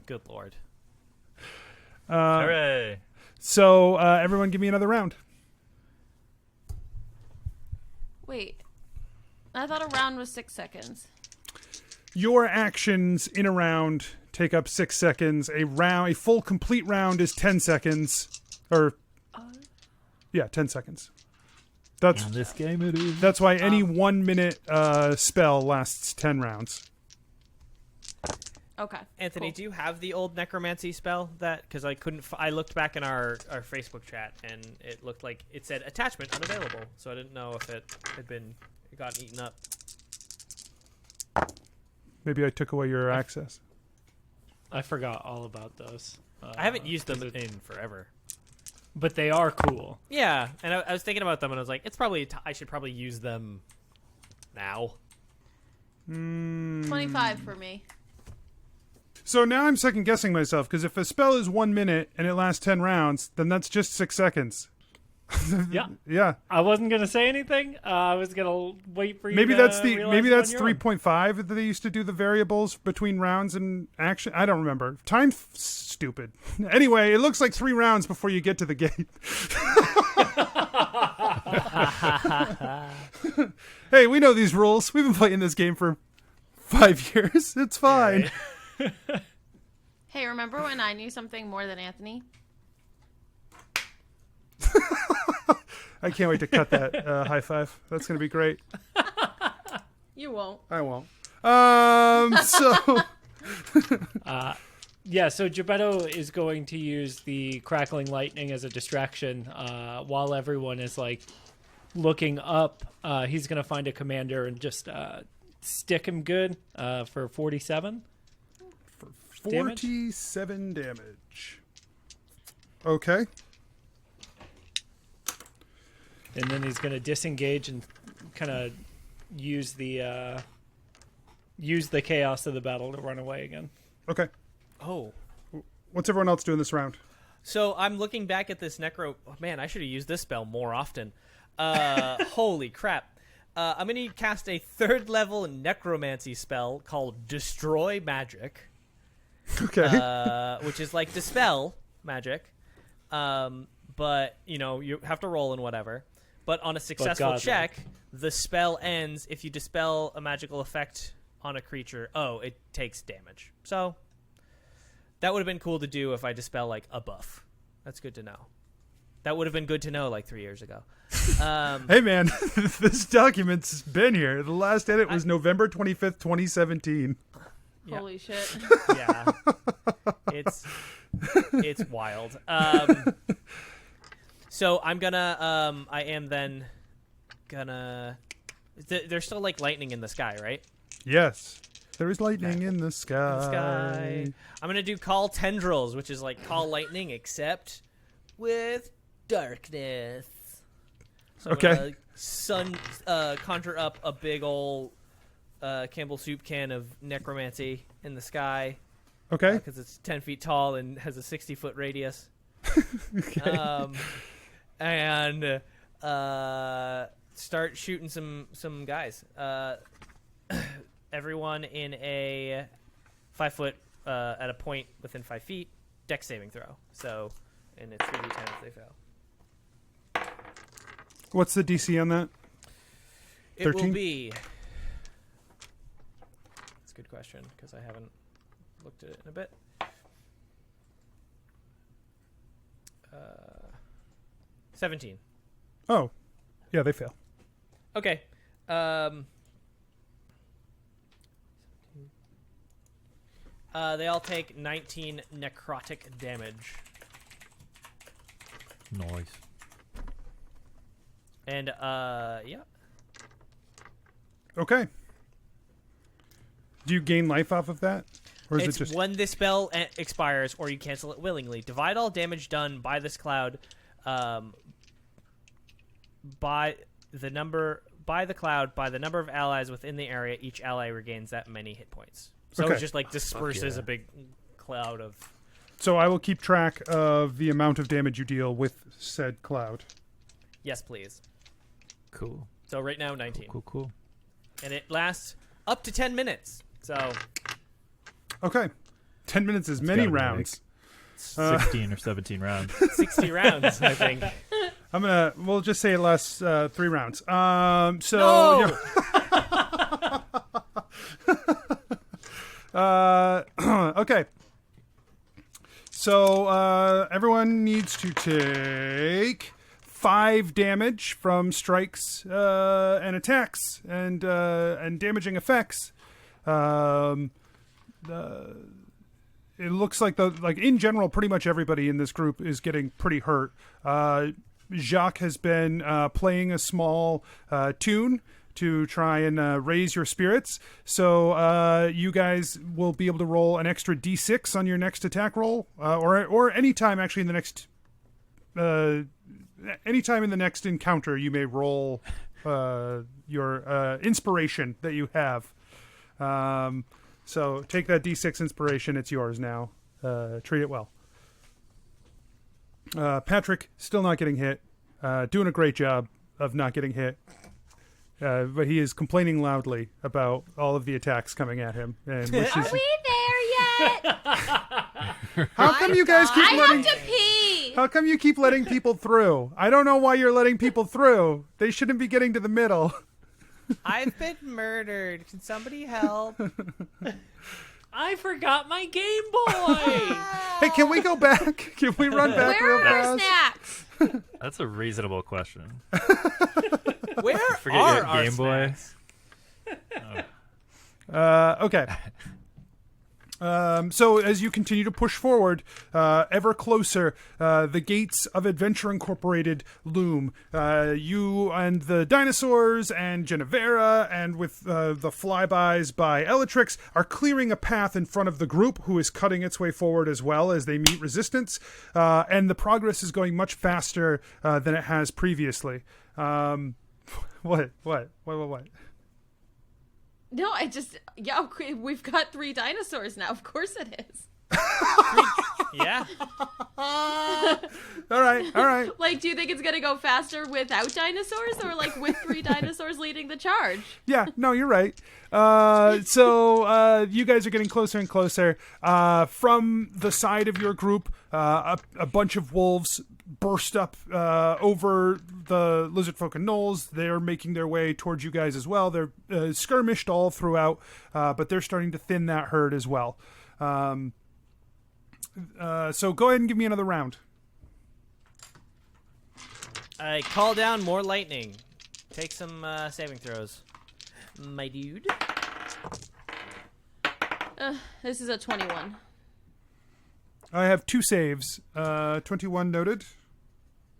Good lord. Hooray! So everyone, give me another round. Wait. I thought a round was 6 seconds. Your actions in a round take up 6 seconds. A full complete round is 10 seconds. 10 seconds. In this game it is. That's why any 1 minute spell lasts 10 rounds. Okay. Anthony, cool. do you have the old necromancy spell? Because I couldn't. I looked back in our Facebook chat and it looked like it said attachment unavailable. So I didn't know if it had gotten eaten up. Maybe I took away your access. I forgot all about those. I haven't used them in forever. But they are cool. Yeah, and I was thinking about them and I was like, it's probably I should probably use them now. 25 for me. So now I'm second guessing myself because if a spell is 1 minute and it lasts 10 rounds, then that's just 6 seconds. Yeah. Yeah. I wasn't gonna say anything. I was gonna wait for you. Maybe to that's realize maybe it on that's your own. 3.5 that they used to do the variables between rounds and action. I don't remember. Time's stupid. Anyway, it looks like 3 rounds before you get to the gate. Hey, we know these rules. We've been playing this game for 5 years. It's fine. Yeah, right. Hey, remember when I knew something more than Anthony? I can't wait to cut that high five. That's going to be great. You won't. I won't. So Gebeddo is going to use the crackling lightning as a distraction while everyone is like looking up. He's going to find a commander and just stick him good for 47. 47 damage. Okay. And then he's going to disengage and kind of use the chaos of the battle to run away again. Okay. Oh, What's everyone else doing this round? So I'm looking back at this necro. Oh, man, I should have used this spell more often. Holy crap. I'm going to cast a 3rd level necromancy spell called Destroy Magic. Okay. Which is like Dispel Magic. But, you have to roll and whatever. But on a successful check, the spell ends if you dispel a magical effect on a creature. Oh, it takes damage. So that would have been cool to do if I dispel like a buff. That's good to know. That would have been good to know like 3 years ago. Hey man, this document's been here. The last edit was November 25th, 2017. Yeah. Holy shit. Yeah. It's wild. So I'm gonna I am then gonna there's still like lightning in the sky, right? Yes. There is lightning in the sky. I'm gonna do Call Tendrils, which is like Call Lightning except with darkness. So Okay. Conjure up a big ol' Campbell soup can of necromancy in the sky. Okay. Because it's 10 feet tall and has a 60-foot radius. Okay. And start shooting some guys. Everyone in a 5 foot at a point within 5 feet. Dex saving throw. So, and it's 3d10 if they fail. What's the DC on that? It will 13? be. That's a good question because I haven't looked at it in a bit. 17. Oh. Yeah, they fail. Okay. They all take 19 necrotic damage. Nice. And, yeah. Okay. Do you gain life off of that? Or is It's it just when this spell expires or you cancel it willingly. Divide all damage done by this cloud by the number of allies within the area. Each ally regains that many hit points. So Okay. it just like disperses yeah. a big cloud of... So I will keep track of the amount of damage you deal with said cloud. Yes, please. Cool. So right now, 19. Cool. And it lasts up to 10 minutes. So... Okay. 10 minutes is many gotta be rounds. 16 or 17 rounds. 60 rounds, I think. We'll just say it lasts 3 rounds. So... No! Okay. So everyone needs to take 5 damage from strikes and attacks and damaging effects. It looks like in general, pretty much everybody in this group is getting pretty hurt. Jacques has been playing a small tune to try and raise your spirits. So you guys will be able to roll an extra d6 on your next attack roll, or any time actually in the next anytime in the next encounter you may roll your inspiration that you have. So take that d6 inspiration. It's yours now. Treat it well. Patrick still not getting hit. Doing a great job of not getting hit. But he is complaining loudly about all of the attacks coming at him. And which Are is, we there yet? how come you guys keep I letting? have to pee. How come you keep letting people through? I don't know why you're letting people through. They shouldn't be getting to the middle. I've been murdered. Can somebody help? I forgot my Game Boy. Hey, can we go back? Can we run back Where real are our fast? snacks? That's a reasonable question. Where Forget are your our Game Boy. snacks? Okay. So as you continue to push forward, ever closer, the gates of Adventure Incorporated loom. You and the dinosaurs and Jennuvera and with the flybys by Elatrix are clearing a path in front of the group, who is cutting its way forward as well as they meet resistance. And the progress is going much faster than it has previously. What? No, okay, we've got 3 dinosaurs now. Of course it is. Yeah. All right. Like, do you think it's gonna go faster without dinosaurs, or like with 3 dinosaurs leading the charge? Yeah, no, you're right. So you guys are getting closer and closer. From the side of your group, a bunch of wolves burst up over the lizard folk and gnolls. They're making their way towards you guys as well. They're skirmished all throughout, but they're starting to thin that herd as well. So go ahead and give me another round. I call down more lightning. Take some saving throws. My dude. This is a 21. I have 2 saves. 21 noted.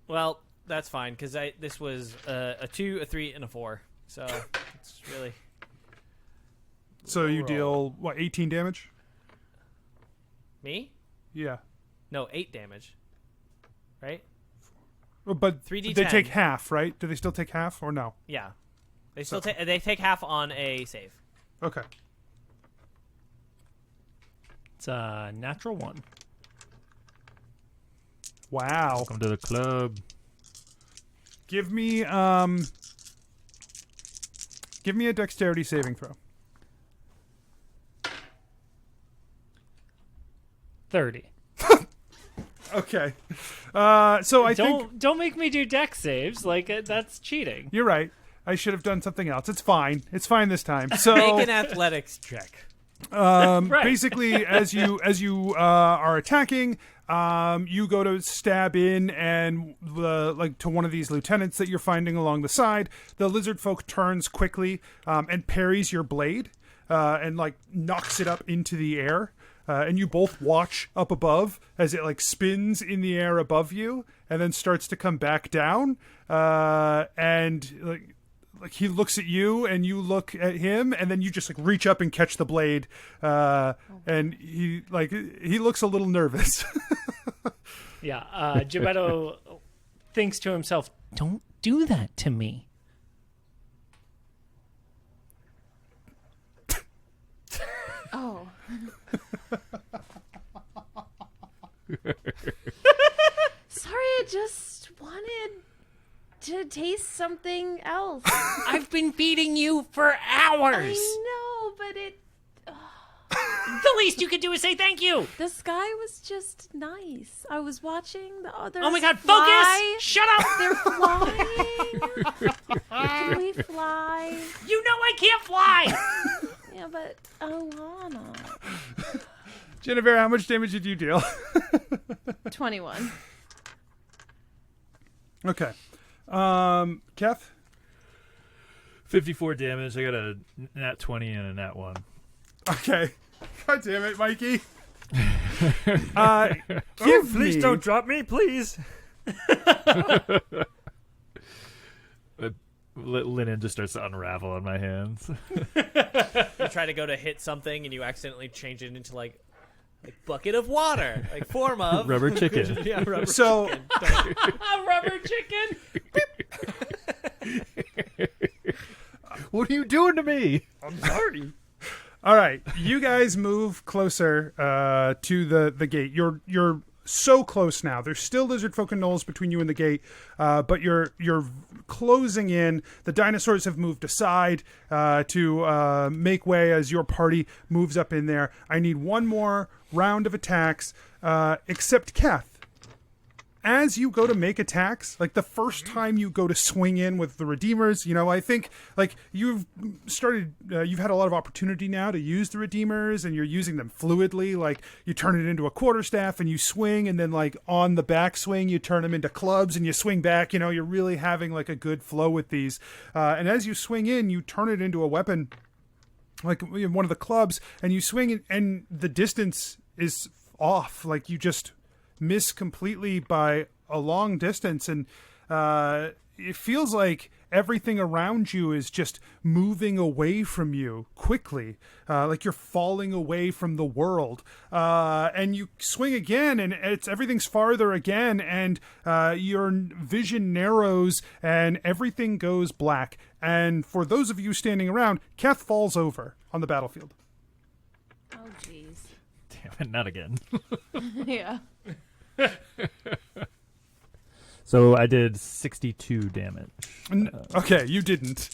Well, that's fine, because this was a 2, a 3, and a 4. So it's really... So you roll. deal, what, 18 damage? Me? Yeah. No, 8 damage. Right? But 3d10. they take half, right? Do they still take half or no? Yeah. They still they take half on a save. Okay. It's a natural 1. Wow. Welcome to the club. Give me a dexterity saving throw. 30. Okay. So I think Don't make me do dex saves. Like that's cheating. you're right. I should have done something else. It's fine. It's fine this time. So Make an athletics check. Right. basically, as you are attacking, you go to stab in and to one of these lieutenants that you're finding along the side. The lizard folk turns quickly and parries your blade and like knocks it up into the air. And you both watch up above as it like spins in the air above you and then starts to come back down. And like he looks at you and you look at him and then you just like reach up and catch the blade. And he looks a little nervous. Yeah. Gebetto thinks to himself, "Don't do that to me." Oh. Sorry, I just wanted to taste something else. I've been feeding you for hours. I know, but The least you could do is say thank you. the sky was just nice. I was watching the others. Oh my God! fly. Focus! Shut up! They're flying. Can we fly? You know I can't fly. Yeah, but I wanna. Jennuvera, how much damage did you deal? 21. Okay. Keth? 54 damage. I got a nat 20 and a nat 1. Okay. God damn it, Mikey. Please don't drop me, please. Linen just starts to unravel on my hands. You try to go to hit something and you accidentally change it into like bucket of water, like form of Rubber chicken. Yeah, rubber So- chicken. A rubber chicken. What are you doing to me? I'm sorry. All right, you guys move closer to the gate. You're so close now. There's still lizard folk and gnolls between you and the gate, but you're closing in. The dinosaurs have moved aside to make way as your party moves up in there. I need one more round of attacks, except Keth. As you go to make attacks, like the first time you go to swing in with the Redeemers, I think like you've had a lot of opportunity now to use the Redeemers and you're using them fluidly. Like you turn it into a quarterstaff and you swing, and then like on the backswing, you turn them into clubs and you swing back. You're really having like a good flow with these. And as you swing in, you turn it into a weapon, like one of the clubs, and you swing it, and the distance is off. Like you just miss completely by a long distance, and it feels like everything around you is just moving away from you quickly, like you're falling away from the world, and you swing again and everything's farther again, and your vision narrows and everything goes black. And for those of you standing around, Keth falls over on the battlefield. Oh, jeez. Damn it, not again. Yeah. So I did 62 damage. Okay, you didn't.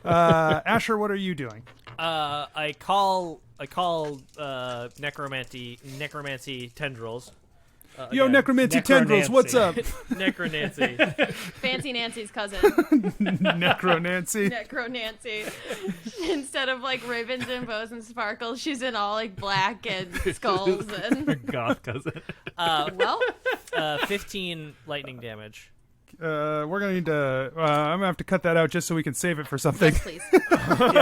Asher, what are you doing? I call necromancy tendrils. Yo, Again, necromancy tendrils, what's up? Necronancy. Fancy Nancy's cousin. Necronancy. Necronancy. Instead of like ribbons and bows and sparkles, she's in all like black and skulls and. Goth cousin. Well, 15 lightning damage. We're gonna need to. I'm gonna have to cut that out just so we can save it for something. yes, please. Yeah,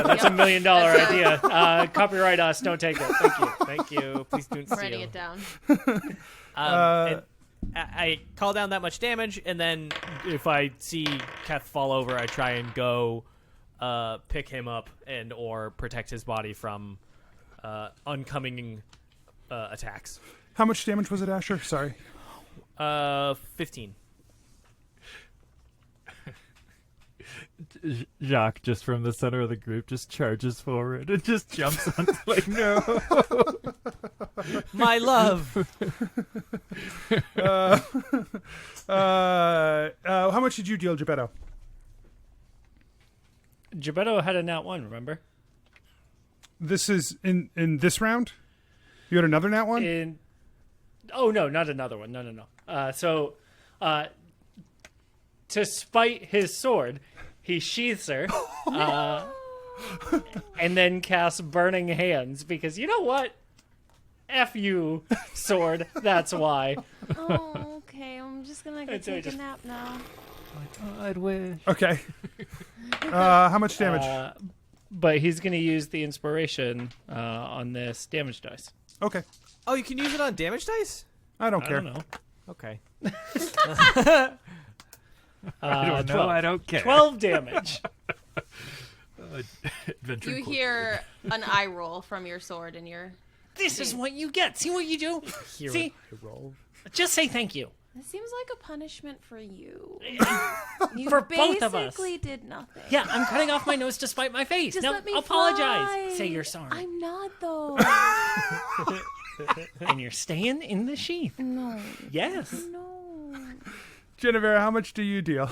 that's Yep. $1 million That's idea. Copyright us. Don't take it. Thank you. Thank you. Please don't steal. Writing it down. And I call down that much damage, and then if I see Keth fall over, I try and go pick him up and or protect his body from oncoming attacks. How much damage was it, Asher? Sorry. 15. Jacques, just from the center of the group, just charges forward and just jumps on. Like, no. My love. How much did you deal, Gebeddo? Gebeddo had a nat 1, remember? This is in this round? You had another nat one? Oh, no, not another one. No. So, to spite his sword, he sheaths her and then casts Burning Hands because you know what? F you, sword. That's why. Oh, okay. I'm just gonna go take a nap now. I'd wish. Okay. How much damage? But he's going to use the inspiration on this damage dice. Okay. Oh, you can use it on damage dice? I don't I care. don't know. Okay. I don't know. 12. I don't care. 12 damage. You Adventure Incorporated. hear an eye roll from your sword, and you're. This is what you get. See what you do? Here See? I roll. Just say thank you. This seems like a punishment for you. You For both of us. basically did nothing. Yeah, I'm cutting off my nose to spite my face. Just Now, let me apologize. fly. Say you're sorry. I'm not though. And you're staying in the sheath. No. Yes. No. Jennuvera, how much do you deal?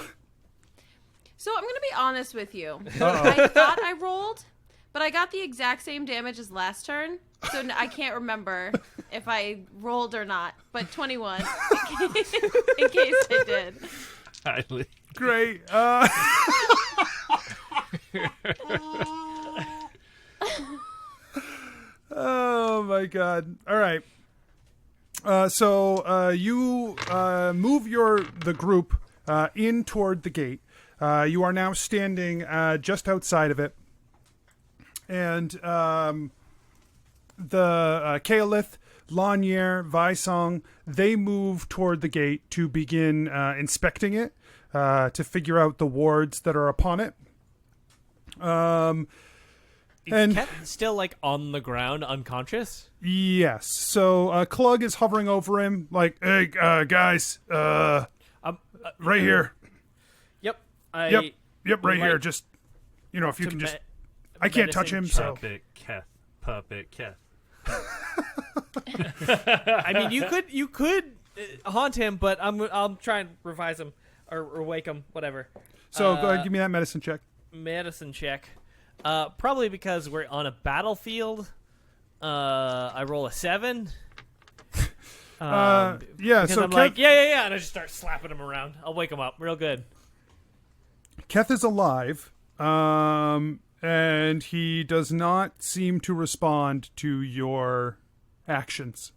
So I'm gonna be honest with you. Uh-oh. I thought I rolled, but I got the exact same damage as last turn, so I can't remember if I rolled or not. But 21, in case I did. Highly. Great. Oh my God! All right. So you move the group in toward the gate. You are now standing just outside of it, and the Kaelith, Lanier, Vaisong, they move toward the gate to begin inspecting it to figure out the wards that are upon it. Is Keth still like on the ground, unconscious? Yes. So Klug is hovering over him, like, "Hey, guys, right here. Yep. Yep, right here. like Just, if you to can just. me- I can't touch him, medicine so. Puppet Keth. I mean, you could haunt him, but I'll try and revise him or wake him, whatever. So go ahead, give me that medicine check. Medicine check. Probably because we're on a battlefield. I roll a 7. Yeah. Because So I'm like, yeah, and I just start slapping him around. I'll wake him up real good. Keth is alive, and he does not seem to respond to your actions.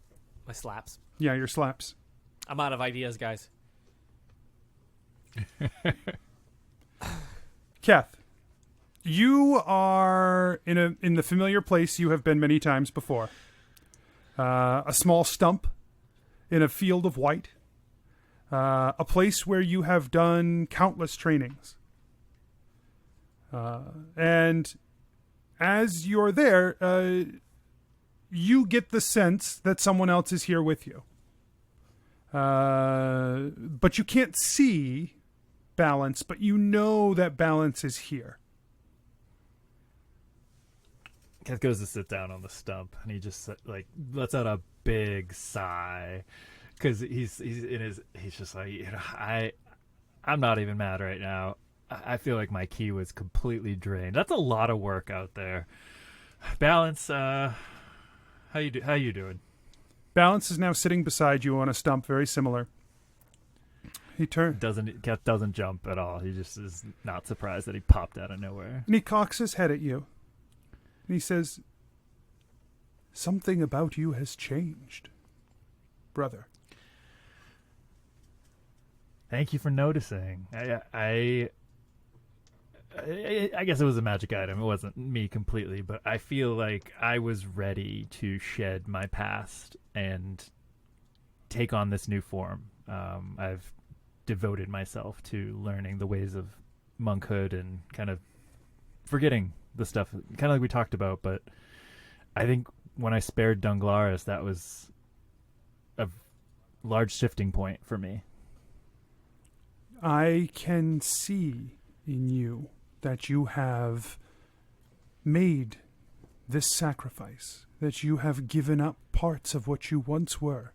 My slaps. Yeah, your slaps. I'm out of ideas, guys. Keth, you are in the familiar place you have been many times before. A small stump in a field of white. A place where you have done countless trainings. And as you're there, you get the sense that someone else is here with you. But you can't see Balance, but you know that Balance is here. Keth goes to sit down on the stump, and he just like lets out a big sigh, because he's just like, I'm not even mad right now. I feel like my ki was completely drained. That's a lot of work out there. Balance, how you doing? Balance is now sitting beside you on a stump, very similar. He turns. Keth doesn't jump at all. He just is not surprised that he popped out of nowhere. And he cocks his head at you. And he says, "Something about you has changed, brother." Thank you for noticing. I guess it was a magic item. It wasn't me completely, but I feel like I was ready to shed my past and take on this new form. I've devoted myself to learning the ways of monkhood and kind of forgetting the stuff, kind of like we talked about. But I think when I spared Dunglaris, that was a large shifting point for me. I can see in you that you have made this sacrifice, that you have given up parts of what you once were,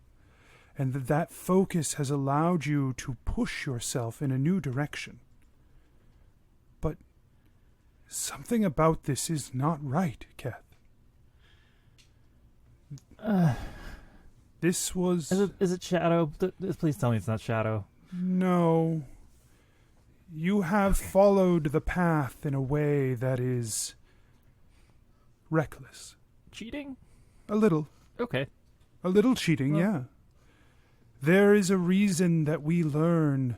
and that focus has allowed you to push yourself in a new direction. But something about this is not right, Keth. This was... Is it Shadow? Please tell me it's not Shadow. No. You have followed the path in a way that is reckless. Cheating? A little. Okay. A little cheating, yeah. There is a reason that we learn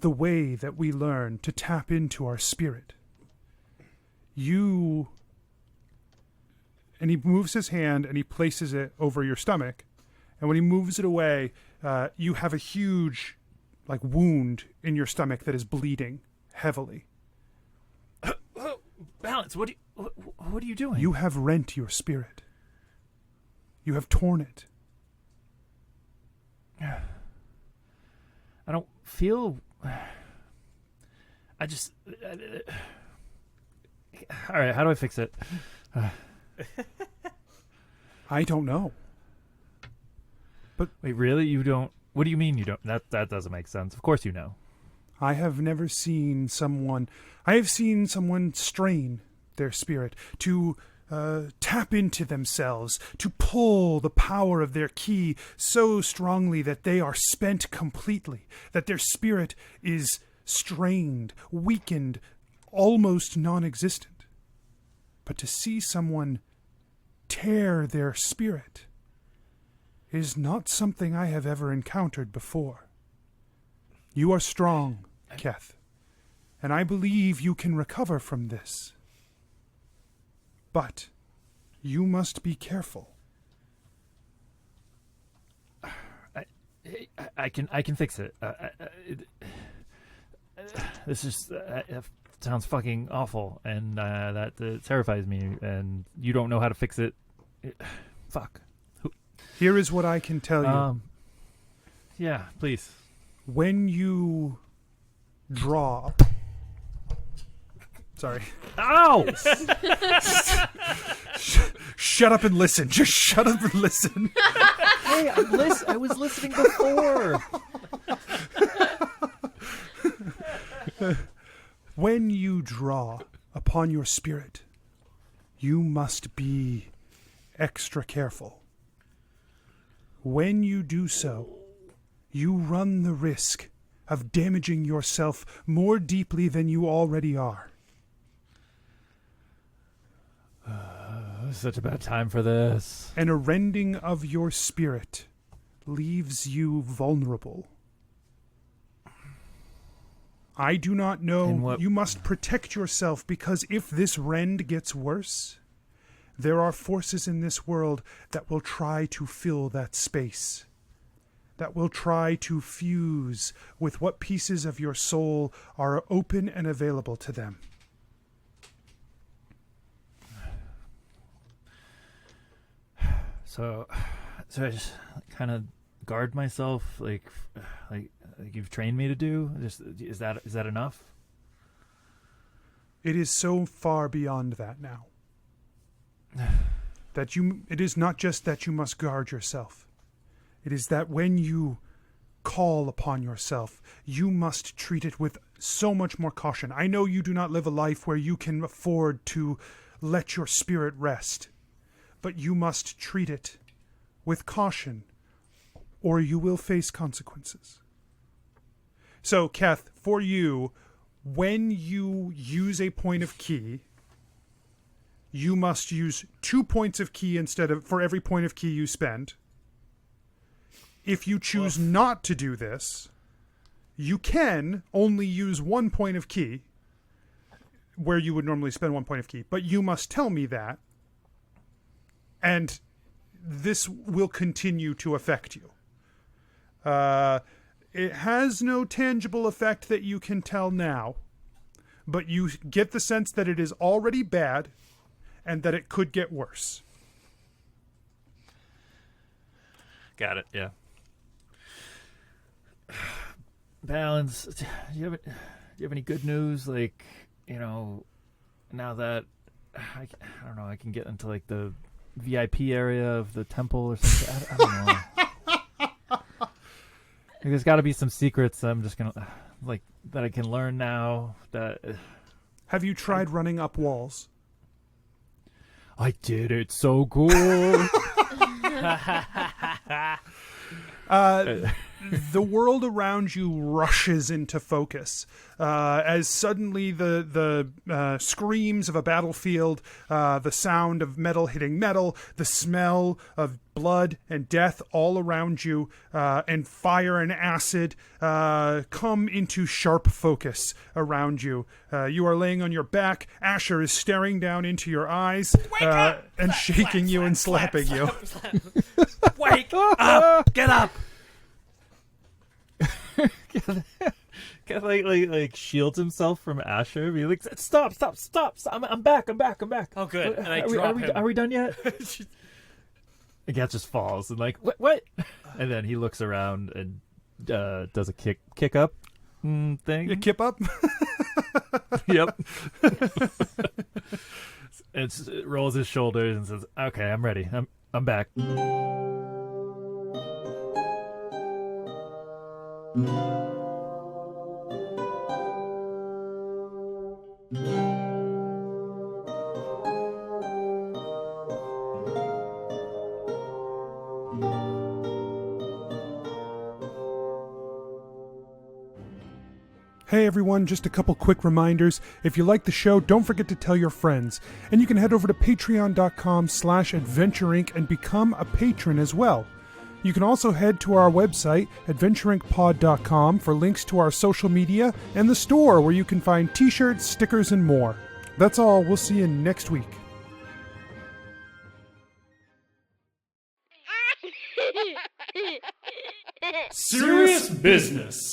the way that we learn to tap into our spirit. And he moves his hand and he places it over your stomach. And when he moves it away, you have a huge wound in your stomach that is bleeding heavily. Balance, what are you doing? You have rent your spirit. You have torn it. I don't feel... I just... All right, how do I fix it? I don't know. But wait, really? You don't... What do you mean you don't? That doesn't make sense. Of course you know. I have never seen someone... I have seen someone strain their spirit to tap into themselves, to pull the power of their ki so strongly that they are spent completely, that their spirit is strained, weakened, almost non-existent. But to see someone tear their spirit is not something I have ever encountered before. You are strong, Keth, and I believe you can recover from this. But you must be careful. I can fix it. This just sounds fucking awful, and that terrifies me. And you don't know how to fix it. Fuck. Here is what I can tell you. Yeah, please. When you draw... Sorry. Ow! Shut up and listen. Just shut up and listen. Hey, I was listening before. When you draw upon your spirit, you must be extra careful. When you do so, you run the risk of damaging yourself more deeply than you already are. Such a bad time for this. And a rending of your spirit leaves you vulnerable. I do not know. You must protect yourself, because if this rend gets worse, there are forces in this world that will try to fill that space, that will try to fuse with what pieces of your soul are open and available to them. So I just kind of guard myself, like you've trained me to do. Is that enough? It is so far beyond that now. It is not just that you must guard yourself. It is that when you call upon yourself, you must treat it with so much more caution. I know you do not live a life where you can afford to let your spirit rest, but you must treat it with caution, or you will face consequences. So, Keth, for you, when you use a point of key, you must use 2 points of key for every point of key you spend. If you choose not to do this, you can only use 1 point of key where you would normally spend 1 point of key, but you must tell me that, and this will continue to affect you. It has no tangible effect that you can tell now, but you get the sense that it is already bad and that it could get worse. Got it, yeah. Balance, do you have any good news? Like, now that, I don't know, I can get into, like, the VIP area of the temple or something. I don't know. There's got to be some secrets I'm just going to, like, that I can learn now. Have you tried running up walls? I did it so cool. The world around you rushes into focus as suddenly the screams of a battlefield, the sound of metal hitting metal, the smell of blood and death all around you, and fire and acid come into sharp focus around you. You are laying on your back. Asher is staring down into your eyes and shaking you and slapping you. Wake up! Get up! Keth like shields himself from Asher. Be like, stop! I'm back. Oh, good. And I are drop him. Are we done yet? And Keth just falls and like what? And then he looks around and does a kick up thing. You kip up. Yep. And rolls his shoulders and says, "Okay, I'm ready. I'm back." Hey everyone, just a couple quick reminders. If you like the show, don't forget to tell your friends. And you can head over to patreon.com/adventureinc and become a patron as well. You can also head to our website, adventureincpod.com, for links to our social media and the store where you can find t-shirts, stickers, and more. That's all. We'll see you next week. Serious business.